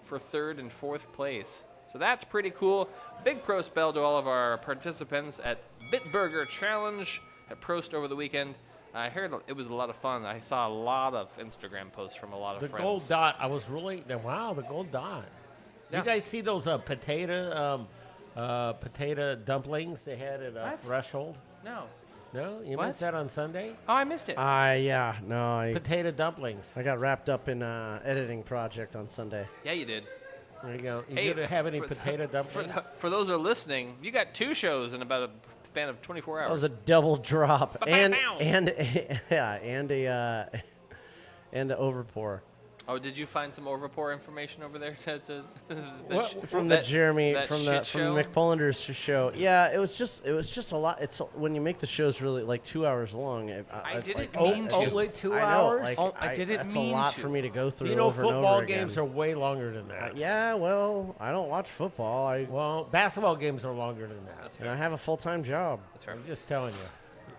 Speaker 3: for third and fourth place. So that's pretty cool. Big Prost bell to all of our participants at Bitburger Challenge at Prost over the weekend. I heard it was a lot of fun. I saw a lot of Instagram posts from a lot of
Speaker 2: The
Speaker 3: friends.
Speaker 2: Gold Dot. I was really wow. The Gold Dot.
Speaker 3: Yeah.
Speaker 2: You guys see those potato dumplings they had at Threshold?
Speaker 3: No.
Speaker 2: No, you
Speaker 3: What?
Speaker 2: missed that on Sunday.
Speaker 3: Oh, I missed it.
Speaker 1: Yeah, no,
Speaker 2: Potato dumplings.
Speaker 1: I got wrapped up in a editing project on Sunday.
Speaker 3: Yeah, you did.
Speaker 2: There you go. You
Speaker 3: Hey,
Speaker 2: gonna have any
Speaker 3: for-
Speaker 2: potato dumplings?
Speaker 3: For those who are listening, you got 2 shows in about a span of 24 hours.
Speaker 1: That was a double drop, and
Speaker 3: Ba-bow.
Speaker 1: yeah, and a overpour.
Speaker 3: Oh, did you find some overpour information over there
Speaker 1: From the Jeremy
Speaker 3: that
Speaker 1: from
Speaker 3: shit
Speaker 1: the
Speaker 3: show?
Speaker 1: McPollander's show? Yeah, it was just a lot. It's when you make the shows really like 2 hours long.
Speaker 3: I didn't
Speaker 1: like,
Speaker 3: mean
Speaker 1: it's
Speaker 3: to.
Speaker 1: just-
Speaker 2: Only 2
Speaker 1: I know,
Speaker 2: hours?
Speaker 1: like,
Speaker 3: Oh, I didn't
Speaker 1: that's
Speaker 3: mean
Speaker 1: a lot
Speaker 3: to.
Speaker 1: for me to go through.
Speaker 2: You know,
Speaker 1: over and
Speaker 2: football
Speaker 1: over
Speaker 2: games
Speaker 1: again.
Speaker 2: are way longer than that.
Speaker 1: Yeah, well, I don't watch football.
Speaker 2: Well, basketball games are longer than that.
Speaker 1: And I have a full-time job.
Speaker 3: That's right.
Speaker 2: I'm just telling you.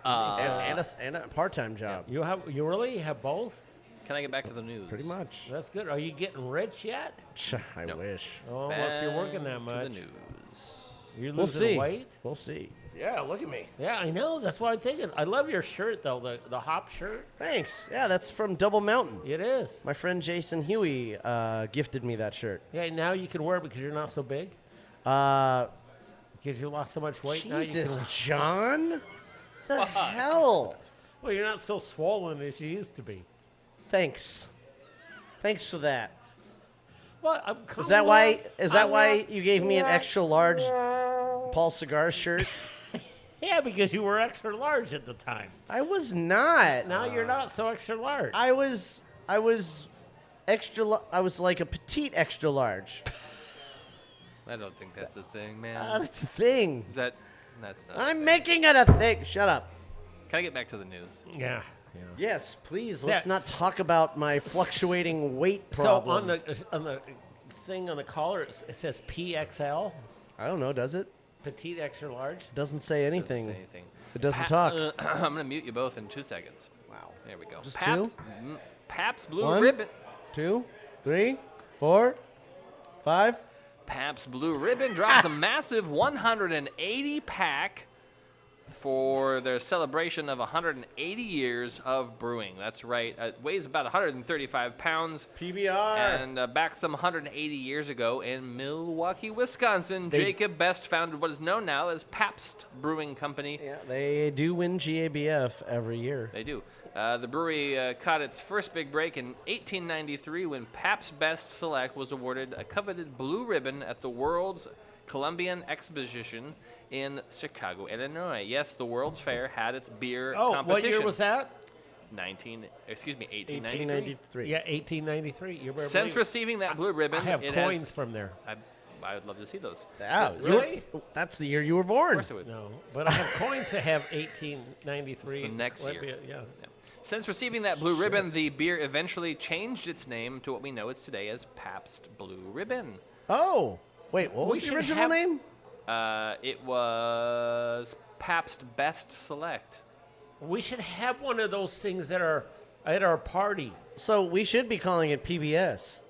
Speaker 1: And a part-time job.
Speaker 2: You really have both?
Speaker 3: Can I get back to the news?
Speaker 1: Pretty much.
Speaker 2: That's good. Are you getting rich yet?
Speaker 1: I wish.
Speaker 2: Oh, well, if you're working that
Speaker 3: Back
Speaker 2: much,
Speaker 3: to the news.
Speaker 2: you're
Speaker 1: We'll
Speaker 2: losing
Speaker 1: see.
Speaker 2: weight.
Speaker 1: We'll see. Yeah, look at me.
Speaker 2: Yeah, I know. That's what I'm thinking. I love your shirt though, the hop shirt.
Speaker 1: Thanks. Yeah, that's from Double Mountain.
Speaker 2: It is.
Speaker 1: My friend Jason Huey gifted me that shirt.
Speaker 2: Yeah, now you can wear it because you're not so big.
Speaker 1: Uh,
Speaker 2: Because you lost so much weight. Now you
Speaker 1: Jesus,
Speaker 2: can.
Speaker 1: John. The hell?
Speaker 2: Well, you're not so swollen as you used to be.
Speaker 1: Thanks. Thanks for that.
Speaker 2: What?
Speaker 1: Is that why you gave me an extra large Paul Cigar shirt?
Speaker 2: Yeah, because you were extra large at the time.
Speaker 1: I was not.
Speaker 2: Now you're not so extra large.
Speaker 1: I was extra. I was like a petite extra large.
Speaker 3: I don't think that's a thing, man.
Speaker 1: That's a thing.
Speaker 3: That's not.
Speaker 1: I'm making it a thing. Shut up.
Speaker 3: Can I get back to the news?
Speaker 2: Yeah.
Speaker 1: Yes, please. Let's not talk about my fluctuating weight
Speaker 2: So
Speaker 1: problem.
Speaker 2: on the thing on the collar, it says PXL,
Speaker 1: I don't know. Does it?
Speaker 2: petite extra large.
Speaker 1: It doesn't say anything.
Speaker 3: Doesn't say anything.
Speaker 1: It doesn't talk.
Speaker 3: I'm gonna mute you both in 2 seconds.
Speaker 1: Wow.
Speaker 3: There we go.
Speaker 1: Just
Speaker 3: Pabst Blue
Speaker 1: 1,
Speaker 3: Ribbon.
Speaker 1: 2, 3, 4, 5.
Speaker 3: Pabst Blue Ribbon drops a massive 180 pack for their celebration of 180 years of brewing. That's right. It weighs about 135 pounds.
Speaker 1: PBR.
Speaker 3: And back some 180 years ago in Milwaukee, Wisconsin, Jacob Best founded what is known now as Pabst Brewing Company.
Speaker 1: Yeah, they do win GABF every year.
Speaker 3: They do. The brewery caught its first big break in 1893 when Pabst Best Select was awarded a coveted blue ribbon at the World's Columbian Exposition in Chicago, Illinois. Yes, the World's Fair had its beer competition.
Speaker 2: What year was that?
Speaker 3: 1893.
Speaker 2: Yeah, 1893. You better
Speaker 3: Since
Speaker 2: believe it.
Speaker 3: receiving that blue ribbon,
Speaker 2: I have
Speaker 3: it
Speaker 2: coins
Speaker 3: has,
Speaker 2: from there.
Speaker 3: I would love to see those.
Speaker 1: Yeah,
Speaker 2: Really?
Speaker 1: That's the year you were born.
Speaker 3: Of course I would.
Speaker 2: No, but I have coins that have 1893.
Speaker 3: It's the next
Speaker 2: Might
Speaker 3: year.
Speaker 2: be- yeah.
Speaker 3: Since receiving that blue ribbon, the beer eventually changed its name to what we know it's today as Pabst Blue Ribbon.
Speaker 1: Oh, wait, what was
Speaker 2: We
Speaker 1: the
Speaker 2: should
Speaker 1: original
Speaker 2: have-
Speaker 1: name?
Speaker 3: It was Pabst Best Select.
Speaker 2: We should have one of those things that are at our party.
Speaker 1: So we should be calling it PBS.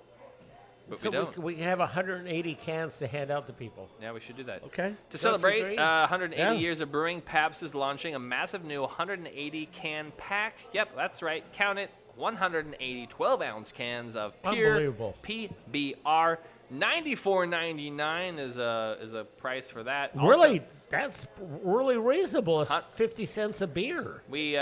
Speaker 3: But
Speaker 2: So
Speaker 3: we don't.
Speaker 2: we have 180 cans to hand out to people.
Speaker 3: Yeah, we should do that.
Speaker 1: Okay.
Speaker 3: To
Speaker 2: Don't you
Speaker 3: celebrate
Speaker 2: agree?
Speaker 3: 180
Speaker 1: Yeah.
Speaker 3: years of brewing, Pabst is launching a massive new 180 can pack. Yep, that's right. Count it. 180 12-ounce cans of pure
Speaker 2: Unbelievable.
Speaker 3: PBR. $94.99 is a price for that.
Speaker 2: Really, that's really reasonable. It's
Speaker 3: Huh?
Speaker 2: 50 cents a beer.
Speaker 3: We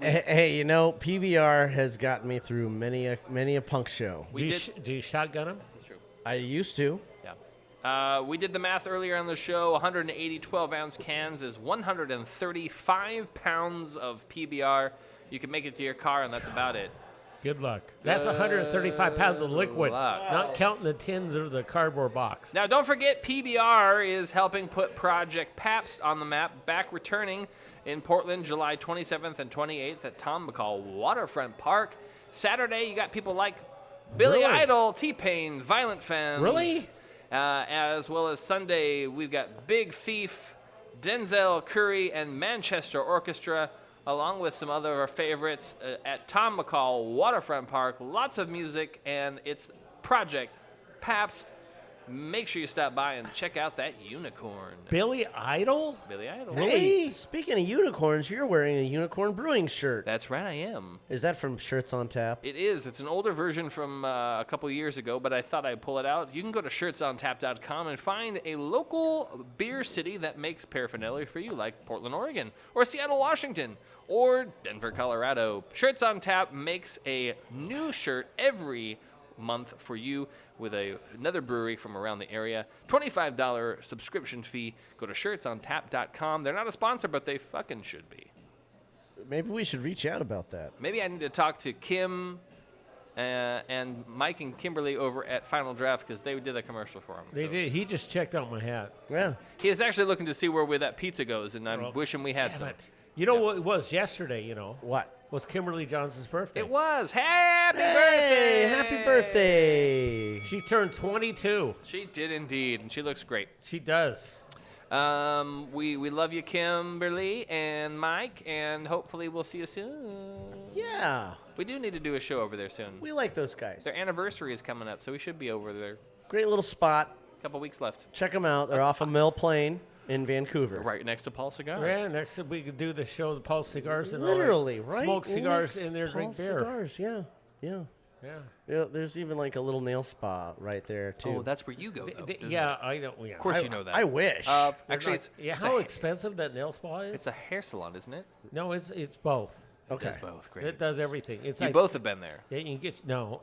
Speaker 1: Hey, you know, PBR has gotten me through many a punk show.
Speaker 3: We did.
Speaker 2: Do you shotgun them?
Speaker 3: That's true.
Speaker 1: I used to.
Speaker 3: Yeah. We did the math earlier on the show. 180 12-ounce cans is 135 pounds of PBR. You can make it to your car, and that's about it.
Speaker 2: Good luck. That's 135 pounds of liquid,
Speaker 3: luck.
Speaker 2: not counting the tins or the cardboard box.
Speaker 3: Now, don't forget, PBR is helping put Project Pabst on the map, back returning in Portland, July 27th and 28th at Tom McCall Waterfront Park. Saturday, you got people like Billy
Speaker 2: Really?
Speaker 3: Idol, T-Pain, Violent Femmes.
Speaker 2: Really?
Speaker 3: As well as Sunday, we've got Big Thief, Denzel Curry, and Manchester Orchestra, along with some other of our favorites at Tom McCall Waterfront Park. Lots of music, and it's Project Pabst make sure you stop by and check out that unicorn.
Speaker 2: Billy Idol?
Speaker 3: Billy Idol.
Speaker 1: Hey, speaking of unicorns, you're wearing a Unicorn Brewing shirt.
Speaker 3: That's right, I am.
Speaker 1: Is that from Shirts on Tap?
Speaker 3: It is. It's an older version from a couple years ago, but I thought I'd pull it out. You can go to shirtsontap.com and find a local beer city that makes paraphernalia for you, like Portland, Oregon, or Seattle, Washington, or Denver, Colorado. Shirts on Tap makes a new shirt every month for you with another brewery from around the area. $25 subscription fee. Go to shirtsontap.com. They're not a sponsor, but they fucking should be.
Speaker 1: Maybe we should reach out about that.
Speaker 3: Maybe I need to talk to Kim and Mike and Kimberly over at Final Draft because they did a commercial for him.
Speaker 2: They did. He just checked out my hat.
Speaker 1: Yeah.
Speaker 3: He is actually looking to see where that pizza goes, and I'm wishing we had
Speaker 2: Damn
Speaker 3: some.
Speaker 2: it. You know what it was yesterday,
Speaker 1: What?
Speaker 2: Was Kimberly Johnson's birthday.
Speaker 3: It was. Happy
Speaker 1: Hey,
Speaker 3: birthday!
Speaker 1: happy birthday.
Speaker 2: She turned 22.
Speaker 3: She did indeed, and she looks great.
Speaker 2: She does.
Speaker 3: We love you, Kimberly and Mike, and hopefully we'll see you soon.
Speaker 1: Yeah.
Speaker 3: We do need to do a show over there soon.
Speaker 1: We like those guys.
Speaker 3: Their anniversary is coming up, so we should be over there.
Speaker 1: Great little spot.
Speaker 3: A couple weeks left.
Speaker 1: Check them out. They're off of Mill Plain in Vancouver.
Speaker 3: Right next to Paul Cigars.
Speaker 2: Yeah, next we could do the show, the Paul Cigars. And
Speaker 1: Literally,
Speaker 2: all that.
Speaker 1: right?
Speaker 2: Smoke cigars
Speaker 1: Next
Speaker 2: in there,
Speaker 1: to
Speaker 2: drink
Speaker 1: Paul
Speaker 2: beer.
Speaker 1: Cigars, yeah.
Speaker 2: Yeah.
Speaker 1: Yeah, there's even like a little nail spa right there too.
Speaker 3: Oh, that's where you go, though. isn't
Speaker 2: Yeah,
Speaker 3: it?
Speaker 2: I know. Yeah.
Speaker 3: Of course you know that.
Speaker 1: I wish.
Speaker 3: Actually, it's
Speaker 2: how
Speaker 3: a,
Speaker 2: expensive that nail spa is?
Speaker 3: It's a hair salon, isn't it?
Speaker 2: No, it's both.
Speaker 3: It does both. Great.
Speaker 2: It does everything. It's
Speaker 3: You
Speaker 2: like,
Speaker 3: both have been there.
Speaker 2: Yeah, you can get no.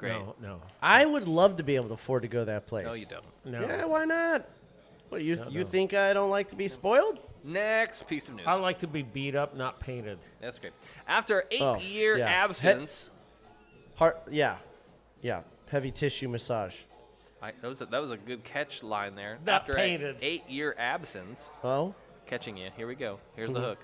Speaker 1: I would love to be able to afford to go that place.
Speaker 3: No, you don't.
Speaker 2: No.
Speaker 1: Yeah, why not? What, you
Speaker 2: No.
Speaker 1: think I don't like to be spoiled?
Speaker 3: Next piece of news.
Speaker 2: I like to be beat up, not painted.
Speaker 3: That's great. After 8-year
Speaker 1: yeah.
Speaker 3: absence,
Speaker 1: Yeah. Heavy tissue massage.
Speaker 3: that was a good catch line there.
Speaker 2: Not
Speaker 3: After
Speaker 2: painted.
Speaker 3: an 8-year absence, catching you. Here we go. Here's the hook.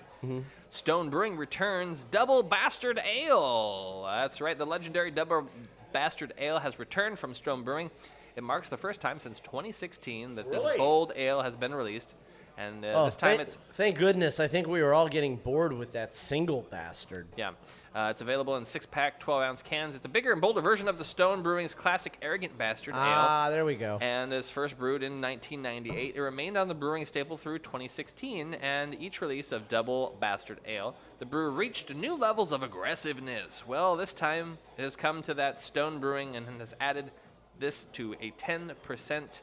Speaker 3: Stone Brewing returns Double Bastard Ale. That's right. The legendary Double Bastard Ale has returned from Stone Brewing. It marks the first time since 2016 that this bold ale has been released. And this time
Speaker 1: Thank goodness. I think we were all getting bored with that single bastard.
Speaker 3: Yeah. It's available in 6-pack, 12-ounce cans. It's a bigger and bolder version of the Stone Brewing's classic Arrogant Bastard Ale.
Speaker 1: Ah, there we go.
Speaker 3: And is first brewed in 1998. It remained on the brewing staple through 2016, and each release of Double Bastard Ale, the brew reached new levels of aggressiveness. Well, this time it has come to that Stone Brewing and has added this to a 10%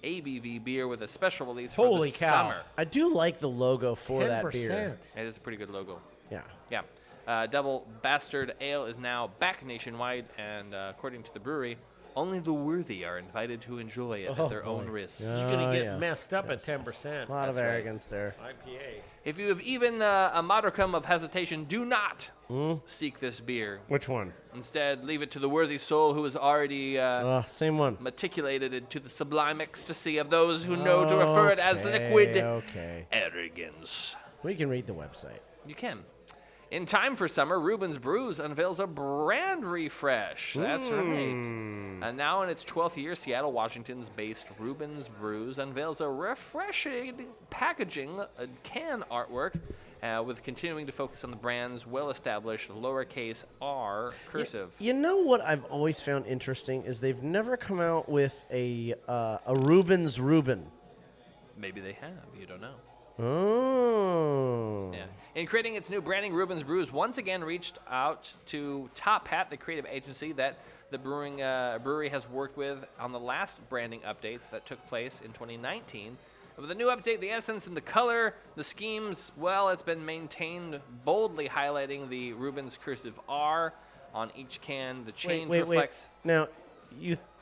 Speaker 3: ABV beer with a special release for the summer.
Speaker 1: I do like the logo for that
Speaker 2: 10%.
Speaker 1: beer.
Speaker 3: It is a pretty good logo.
Speaker 1: Yeah.
Speaker 3: Yeah. Double Bastard Ale is now back nationwide, and according to the brewery, only the worthy are invited to enjoy it at their own risk.
Speaker 2: You're going to get messed up at 10%.
Speaker 1: A lot of
Speaker 3: That's right.
Speaker 1: arrogance there.
Speaker 2: IPA.
Speaker 3: If you have even a modicum of hesitation, do not seek this beer.
Speaker 1: Which one?
Speaker 3: Instead, leave it to the worthy soul who has already
Speaker 1: Same one.
Speaker 3: matriculated into the sublime ecstasy of those who know to refer it as liquid arrogance.
Speaker 1: We can read the website.
Speaker 3: You can. In time for summer, Reuben's Brews unveils a brand refresh. That's right. And now in its 12th year, Seattle, Washington's based Reuben's Brews unveils a refreshing packaging, can artwork, with continuing to focus on the brand's well-established lowercase r cursive.
Speaker 1: You know what I've always found interesting is they've never come out with a Reuben's Reuben.
Speaker 3: Maybe they have. You don't know.
Speaker 1: Oh.
Speaker 3: Yeah. In creating its new branding, Reuben's Brews once again reached out to Top Hat, the creative agency that the brewery has worked with on the last branding updates that took place in 2019. With the new update, the essence and the color, the schemes, well, it's been maintained, boldly highlighting the Reuben's cursive R on each can. The change reflects.
Speaker 1: Wait. Now,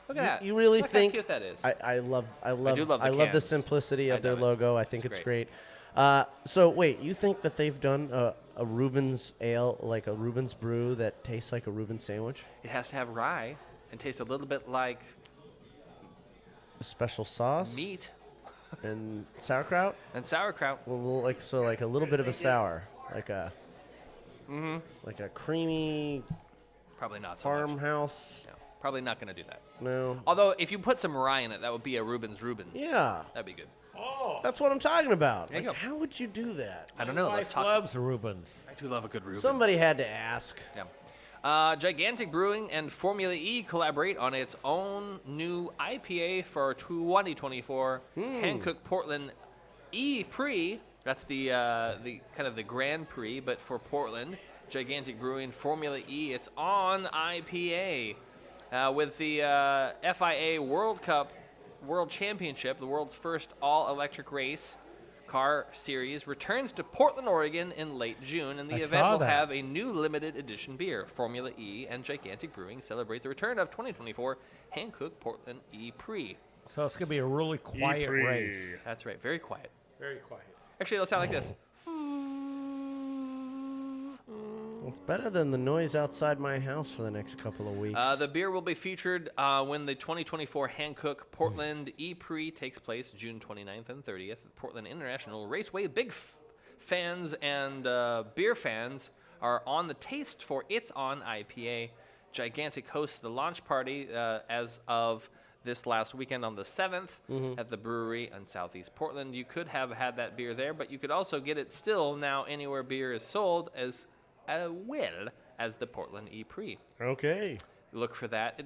Speaker 3: Look at that.
Speaker 1: You really
Speaker 3: Look
Speaker 1: think
Speaker 3: how cute that is.
Speaker 1: I love
Speaker 3: do love the
Speaker 1: the
Speaker 3: cans.
Speaker 1: simplicity
Speaker 3: I
Speaker 1: of their
Speaker 3: know it.
Speaker 1: logo. I think
Speaker 3: It's
Speaker 1: it's great. So wait, you think that they've done a Reuben's ale, like a Reuben's brew that tastes like a Reuben sandwich?
Speaker 3: It has to have rye and taste a little bit like
Speaker 1: A special sauce,
Speaker 3: meat
Speaker 1: and sauerkraut.
Speaker 3: and sauerkraut.
Speaker 1: A little, like a little bit of a sour, like a creamy
Speaker 3: Probably not so much.
Speaker 1: farmhouse.
Speaker 3: No, probably not going to do that.
Speaker 1: No.
Speaker 3: Although, if you put some rye in it, that would be a Reuben's Reuben.
Speaker 1: Yeah,
Speaker 3: That'd be good.
Speaker 1: that's what I'm talking about.
Speaker 3: There you
Speaker 1: Like,
Speaker 3: go.
Speaker 1: how would you do that?
Speaker 3: I don't know. Let's
Speaker 2: Wife
Speaker 3: talk.
Speaker 2: loves Reubens.
Speaker 3: I do love a good Reuben.
Speaker 1: Somebody had to ask.
Speaker 3: Yeah. Gigantic Brewing and Formula E collaborate on its own new IPA for 2024 Hankook Portland E Prix. That's the kind of the Grand Prix, but for Portland. Gigantic Brewing Formula E. It's on IPA with the FIA World Cup World Championship, the world's first all-electric race car series, returns to Portland, Oregon in late June, and the event will have a new limited edition beer. Formula E and Gigantic Brewing celebrate the return of 2024 Hankook Portland E Prix.
Speaker 2: So it's going to be a really quiet race.
Speaker 3: That's right, very quiet.
Speaker 2: Very quiet.
Speaker 3: Actually, it'll sound like this.
Speaker 1: It's better than the noise outside my house for the next couple of weeks.
Speaker 3: The beer will be featured when the 2024 Hankook Portland E-Prix takes place June 29th and 30th at Portland International Raceway. Big fans and beer fans are on the taste for It's On IPA. Gigantic hosts the launch party as of this last weekend on the 7th at the brewery in Southeast Portland. You could have had that beer there, but you could also get it still now anywhere beer is sold as well as the Portland E-Prix.
Speaker 1: Okay.
Speaker 3: Look for that.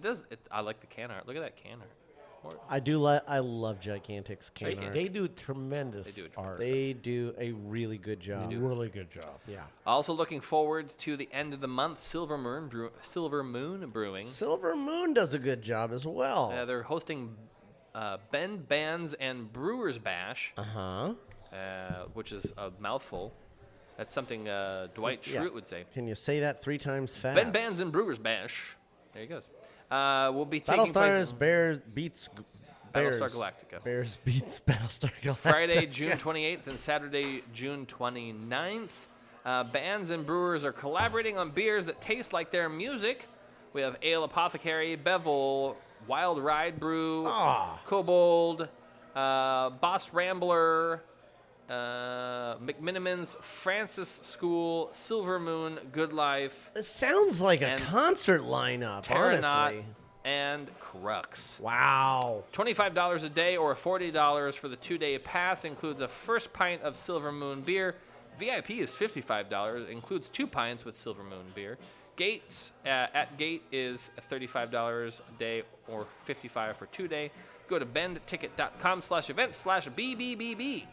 Speaker 3: I like the can art. Look at that can art.
Speaker 1: I love Gigantic's can art.
Speaker 2: They do tremendous art.
Speaker 1: They do a really good job.
Speaker 2: They do a really good job.
Speaker 1: Yeah.
Speaker 3: Also looking forward to the end of the month, Silver Moon Brewing.
Speaker 1: Silver Moon does a good job as well.
Speaker 3: They're hosting Bend Bands and Brewers Bash. Which is a mouthful. That's something Dwight Schrute would say.
Speaker 1: Can you say that 3 times fast?
Speaker 3: Bend Bands and Brewers Bash. There he goes. We'll be taking place.
Speaker 1: Bears beats
Speaker 3: Battlestar Galactica.
Speaker 1: Bears beats Battlestar Galactica.
Speaker 3: Friday, June 28th and Saturday, June 29th. Bands and brewers are collaborating on beers that taste like their music. We have Ale Apothecary, Bevel, Wild Ride Brew, Kobold, Boss Rambler, McMinimans, Francis School, Silver Moon, Good Life.
Speaker 1: It sounds like a concert lineup, honestly.
Speaker 3: And Crux.
Speaker 1: Wow.
Speaker 3: $25 a day or $40 for the 2-day pass. Includes a first pint of Silver Moon beer. VIP is $55. Includes 2 pints with Silver Moon beer. Gates at Gate is $35 a day or $55 for 2-day. Go to bendticket.com/events/BBBB.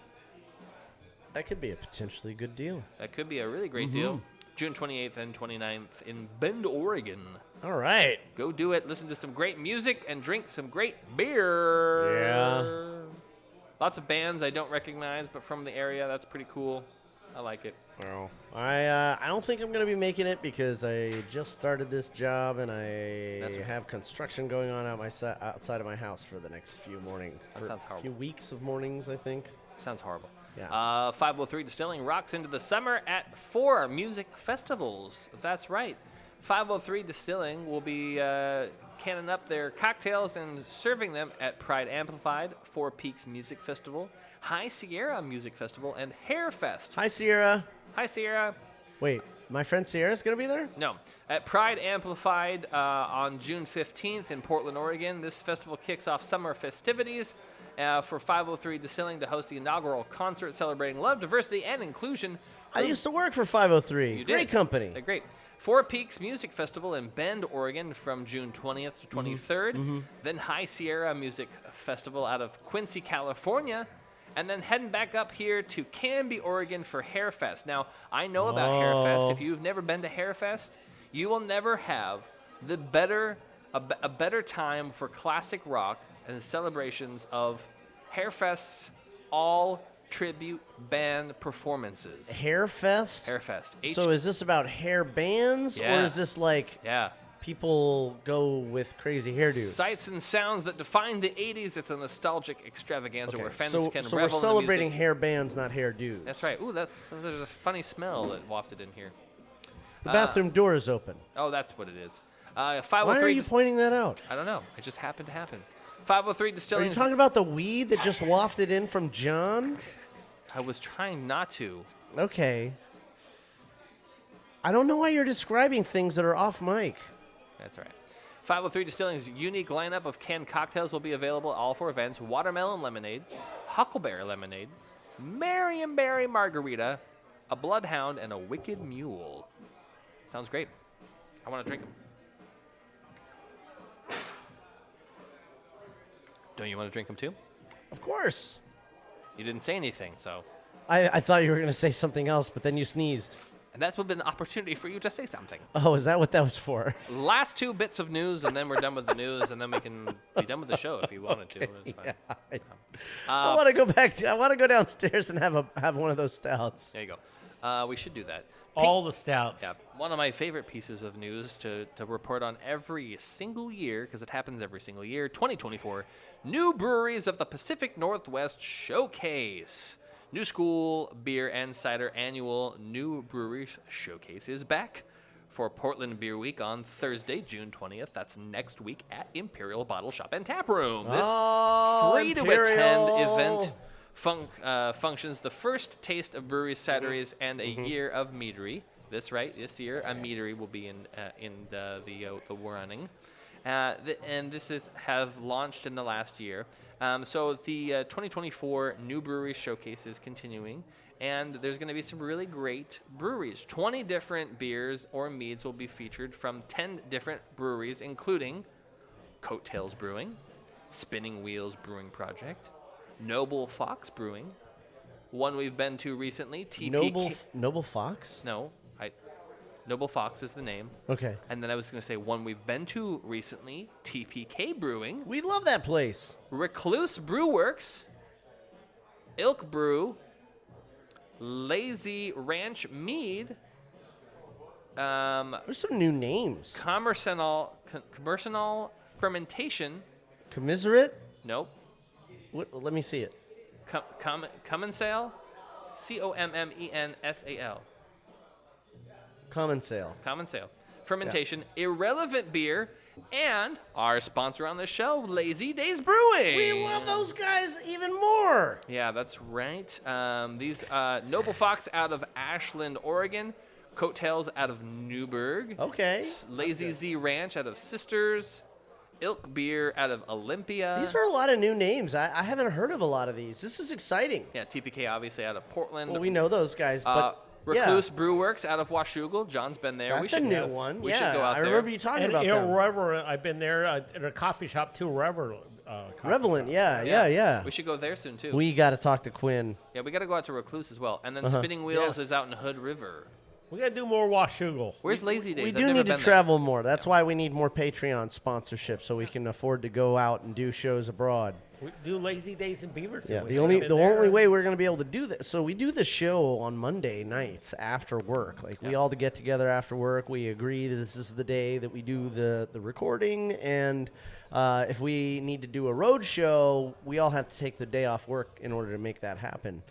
Speaker 1: That could be a potentially good deal.
Speaker 3: That could be a really great deal. June 28th and 29th in Bend, Oregon.
Speaker 1: All right.
Speaker 3: Go do it. Listen to some great music and drink some great beer.
Speaker 1: Yeah.
Speaker 3: Lots of bands I don't recognize, but from the area. That's pretty cool. I like it.
Speaker 1: Well, I don't think I'm going to be making it because I just started this job and I have construction going on outside of my house for the next few mornings.
Speaker 3: That sounds horrible.
Speaker 1: A few weeks of mornings, I think.
Speaker 3: Sounds horrible.
Speaker 1: Yeah.
Speaker 3: 503 Distilling rocks into the summer at 4 music festivals. That's right. 503 Distilling will be canning up their cocktails and serving them at Pride Amplified, 4 Peaks Music Festival, High Sierra Music Festival, and Hair Fest.
Speaker 1: Hi, Sierra.
Speaker 3: Hi, Sierra.
Speaker 1: Wait, my friend Sierra's going to be there?
Speaker 3: No. At Pride Amplified on June 15th in Portland, Oregon, this festival kicks off summer festivities for 503 Distilling to host the inaugural concert celebrating love, diversity, and inclusion.
Speaker 1: I used to work for 503.
Speaker 3: You did.
Speaker 1: Great company.
Speaker 3: They're great. 4 Peaks Music Festival in Bend, Oregon from June 20th to 23rd. Then High Sierra Music Festival out of Quincy, California. And then heading back up here to Canby, Oregon for Hair Fest. Now, I know about Hair Fest. If you've never been to Hair Fest, you will never have a better time for classic rock and celebrations of Hair Fest's all tribute band performances.
Speaker 1: Hair Fest?
Speaker 3: Hair Fest.
Speaker 1: So is this about hair bands, or is this like people go with crazy hairdos?
Speaker 3: Sights and sounds that define the 80s. It's a nostalgic extravaganza where fans can
Speaker 1: so
Speaker 3: revel
Speaker 1: we're celebrating
Speaker 3: in the music.
Speaker 1: hair bands, not hairdos.
Speaker 3: That's right. Ooh, there's a funny smell that wafted in here.
Speaker 1: The bathroom door is open.
Speaker 3: Oh, that's what it is. 503
Speaker 1: Why are you pointing that out?
Speaker 3: I don't know. It just happened to happen. 503 Distilling.
Speaker 1: Are you talking about the weed that just wafted in from John?
Speaker 3: I was trying not to.
Speaker 1: Okay. I don't know why you're describing things that are off mic.
Speaker 3: That's right. 503 Distilling's unique lineup of canned cocktails will be available at all 4 events. Watermelon lemonade, huckleberry lemonade, Marionberry margarita, a bloodhound, and a wicked mule. Sounds great. I want to drink them. Don't you want to drink them too?
Speaker 1: Of course.
Speaker 3: You didn't say anything, so.
Speaker 1: I thought you were going to say something else, but then you sneezed.
Speaker 3: And that's would have been an opportunity for you to say something.
Speaker 1: Oh, is that what that was for?
Speaker 3: Last 2 bits of news, and then we're done with the news, and then we can be done with the show if you wanted to. It's fine.
Speaker 1: Yeah, I want to go back. I want to go downstairs and have one of those stouts.
Speaker 3: There you go. We should do that.
Speaker 2: All the stouts.
Speaker 3: Yeah. One of my favorite pieces of news to report on every single year, because it happens every single year, 2024, New Breweries of the Pacific Northwest Showcase. New School Beer and Cider Annual New Breweries Showcase is back for Portland Beer Week on Thursday, June 20th. That's next week at Imperial Bottle Shop and Tap Room. This free-to-attend event functions the first taste of breweries, cideries, and a year of meadery. This year, a meadery will be in the running. And this have launched in the last year. So the 2024 New Breweries Showcase is continuing, and there's going to be some really great breweries. 20 different beers or meads will be featured from 10 different breweries, including Coattails Brewing, Spinning Wheels Brewing Project, Noble Fox Brewing, one we've been to recently, TPK.
Speaker 1: Noble Fox?
Speaker 3: No, Noble Fox is the name.
Speaker 1: Okay.
Speaker 3: And then I was going to say one we've been to recently, TPK Brewing.
Speaker 1: We love that place.
Speaker 3: Recluse Brew Works, Ilk Brew, Lazy Ranch Mead.
Speaker 1: There's some new names.
Speaker 3: Commercial Fermentation.
Speaker 1: Commiserate?
Speaker 3: Nope.
Speaker 1: What? Let me see it.
Speaker 3: Commensale. CommenSal.
Speaker 1: Common Sale.
Speaker 3: Fermentation, Irrelevant Beer, and our sponsor on the show, Lazy Days Brewing.
Speaker 1: We love those guys even more.
Speaker 3: Yeah, that's right. These Noble Fox out of Ashland, Oregon. Coattails out of Newburgh.
Speaker 1: Okay.
Speaker 3: Lazy Z Ranch out of Sisters. Ilk Beer out of Olympia.
Speaker 1: These are a lot of new names. I haven't heard of a lot of these. This is exciting.
Speaker 3: Yeah, TPK obviously out of Portland.
Speaker 1: Well, we know those guys, but
Speaker 3: Recluse Brew Works out of Washougal. John's been there.
Speaker 1: That's a new one.
Speaker 3: We should go out there.
Speaker 1: I remember you talking about that.
Speaker 2: Irreverent. I've been there in a coffee shop too. Revelant.
Speaker 1: Yeah.
Speaker 3: We should go there soon too.
Speaker 1: We got to talk to Quinn.
Speaker 3: Yeah, we got to go out to Recluse as well. And then Spinning Wheels is out in Hood River.
Speaker 2: We got to do more Washougal.
Speaker 3: Where's Lazy Days?
Speaker 1: We do need to travel more. That's why we need more Patreon sponsorship so we can afford to go out and do shows abroad.
Speaker 2: We do Lazy Days in Beaverton.
Speaker 1: Yeah, the only way we're going to be able to do this. So we do the show on Monday nights after work. Like we all get together after work. We agree that this is the day that we do the recording. And if we need to do a road show, we all have to take the day off work in order to make that happen.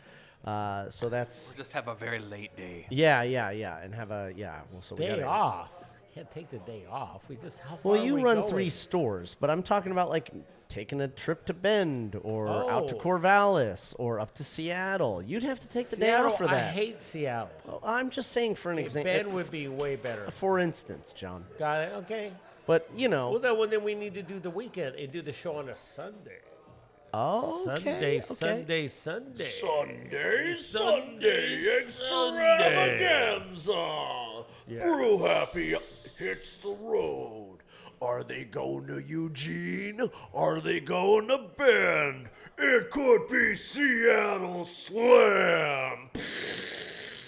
Speaker 1: So that's...
Speaker 3: We'll just have a very late day.
Speaker 1: Yeah. And have a... So
Speaker 2: day off. Can't take the day off. We just... How far
Speaker 1: Well, you run
Speaker 2: going?
Speaker 1: 3 stores, but I'm talking about like taking a trip to Bend or out to Corvallis or up to Seattle. You'd have to take the day off for that.
Speaker 2: I hate Seattle.
Speaker 1: Well, I'm just saying for an example.
Speaker 2: Bend would be way better.
Speaker 1: For instance, John.
Speaker 2: Got it? Okay.
Speaker 1: But, you know.
Speaker 2: Well, then we need to do the weekend and do the show on a Sunday.
Speaker 1: Oh,
Speaker 2: Sunday.
Speaker 13: Extravaganza.
Speaker 2: Yeah.
Speaker 13: Brew Happy hits the road. Are they going to Eugene? Are they going to Bend? It could be Seattle Slam.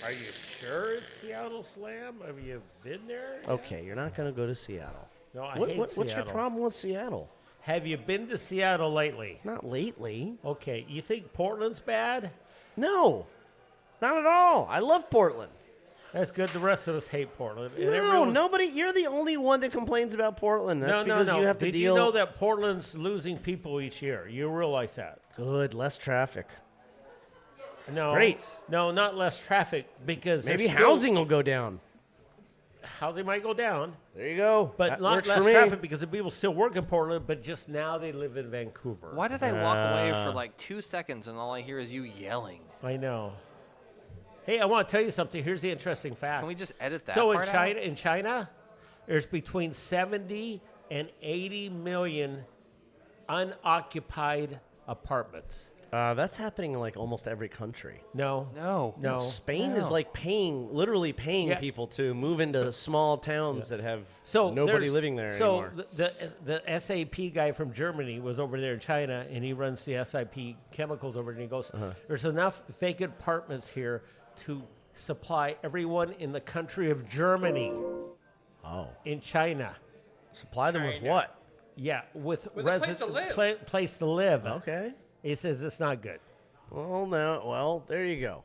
Speaker 2: Are you sure it's Seattle Slam? Have you been there?
Speaker 1: Okay, you're not going to go to Seattle.
Speaker 2: No, I hate Seattle.
Speaker 1: What's your problem with Seattle?
Speaker 2: Have you been to Seattle lately?
Speaker 1: Not lately.
Speaker 2: Okay, you think Portland's bad?
Speaker 1: No, not at all. I love Portland.
Speaker 2: That's good. The rest of us hate Portland.
Speaker 1: No, nobody. You're the only one that complains about Portland. That's because you have to
Speaker 2: Did
Speaker 1: deal.
Speaker 2: you know that Portland's losing people each year? You realize that?
Speaker 1: Good, less traffic.
Speaker 2: No,
Speaker 1: great.
Speaker 2: No, not less traffic because
Speaker 1: maybe housing will go down.
Speaker 2: Housing might go down.
Speaker 1: There you go.
Speaker 2: But
Speaker 1: that
Speaker 2: not less traffic because the people still work in Portland, but just now they live in Vancouver.
Speaker 3: Why did I walk away for like 2 seconds and all I hear is you yelling?
Speaker 2: I know. Hey, I want to tell you something. Here's the interesting fact.
Speaker 3: Can we just edit that?
Speaker 2: So
Speaker 3: part out?
Speaker 2: in China, there's between 70 and 80 million unoccupied apartments.
Speaker 1: That's happening in like almost every country.
Speaker 2: No.
Speaker 1: Spain is like literally paying people to move into small towns that have nobody living there anymore.
Speaker 2: So the SAP guy from Germany was over there in China, and he runs the SAP chemicals over there, and he goes, there's enough vacant apartments here to supply everyone in the country of Germany.
Speaker 1: Oh.
Speaker 2: In China.
Speaker 1: Supply them with what?
Speaker 2: Yeah, with
Speaker 3: a place to live.
Speaker 2: Place to live.
Speaker 1: Okay.
Speaker 2: He says it's not good.
Speaker 1: Well, there you go.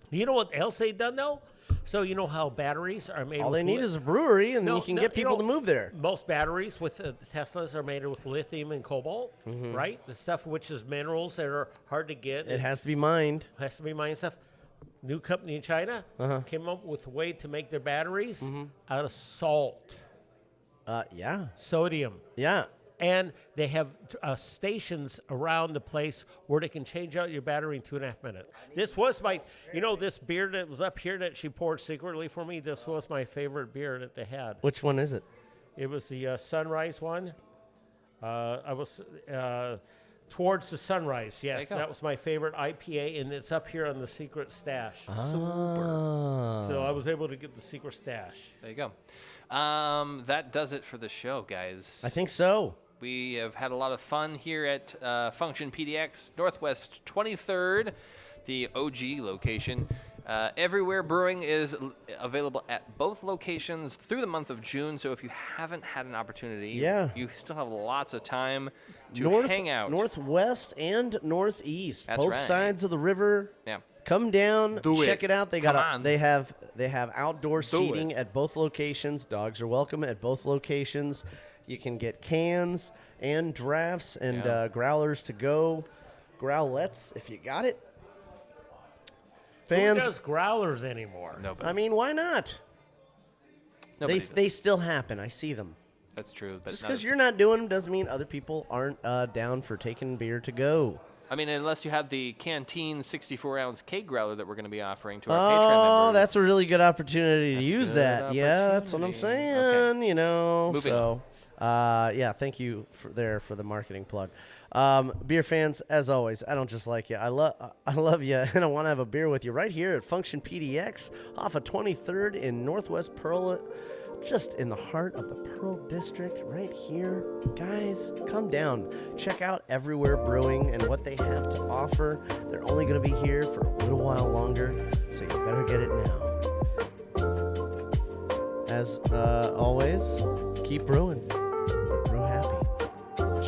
Speaker 2: You know what else they've done, though? So you know how batteries are made
Speaker 1: All
Speaker 2: with
Speaker 1: they need is a brewery, and you can get people to move there.
Speaker 2: Most batteries with Teslas are made with lithium and cobalt, right? The stuff which is minerals that are hard to get.
Speaker 1: It has to be mined.
Speaker 2: Has to be mined stuff. New company in China came up with a way to make their batteries out of salt.
Speaker 1: Yeah.
Speaker 2: Sodium.
Speaker 1: Yeah.
Speaker 2: And they have stations around the place where they can change out your battery in 2.5 minutes. This was this beer that was up here that she poured secretly for me, this was my favorite beer that they had.
Speaker 1: Which one is it?
Speaker 2: It was the Sunrise one. I was Towards the Sunrise, yes. That was my favorite IPA, and it's up here on the secret stash.
Speaker 1: Super.
Speaker 2: So I was able to get the secret stash.
Speaker 3: There you go. That does it for the show, guys.
Speaker 1: I think so.
Speaker 3: We have had a lot of fun here at Function PDX, Northwest 23rd, the OG location. Everywhere Brewing is available at both locations through the month of June. So if you haven't had an opportunity, you still have lots of time to hang out.
Speaker 1: Northwest and Northeast,
Speaker 3: That's
Speaker 1: both
Speaker 3: right.
Speaker 1: sides of the river.
Speaker 3: Yeah.
Speaker 1: Come down, check it out. They have outdoor
Speaker 3: Do
Speaker 1: seating at both locations. Dogs are welcome at both locations. You can get cans and drafts and growlers to go. Growlettes, if you got it. Fans,
Speaker 2: who does growlers anymore?
Speaker 3: Nobody.
Speaker 1: I mean, why not? They still happen. I see them.
Speaker 3: That's true. But
Speaker 1: just because you're not doing them doesn't mean other people aren't down for taking beer to go.
Speaker 3: I mean, unless you have the Canteen 64-ounce keg growler that we're going to be offering to our Patreon members.
Speaker 1: Oh, that's a really good opportunity to use that. Yeah, that's what I'm saying.
Speaker 3: Okay.
Speaker 1: You know.
Speaker 3: Moving
Speaker 1: yeah, thank you for the marketing plug. Beer fans, as always, I don't just like you. I love you, and I want to have a beer with you right here at Function PDX off of 23rd in Northwest Pearl, just in the heart of the Pearl District, right here. Guys, come down. Check out Everywhere Brewing and what they have to offer. They're only going to be here for a little while longer, so you better get it now. As always, keep brewing, but brew happy.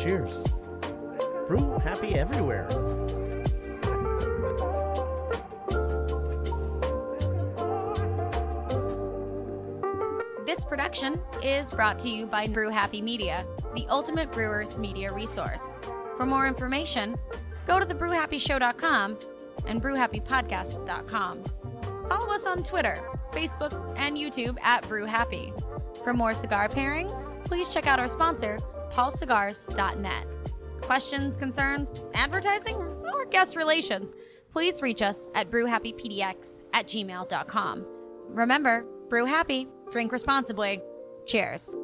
Speaker 1: Cheers. Brew happy everywhere.
Speaker 14: This production is brought to you by Brew Happy Media, the ultimate brewers media resource. For more information, go to thebrewhappyshow.com and brewhappypodcast.com. Follow us on Twitter, Facebook, and YouTube at Brew Happy. For more cigar pairings, please check out our sponsor, paulcigars.net. Questions, concerns, advertising, or guest relations, please reach us at brewhappypdx@gmail.com. Remember, brew happy, drink responsibly. Cheers.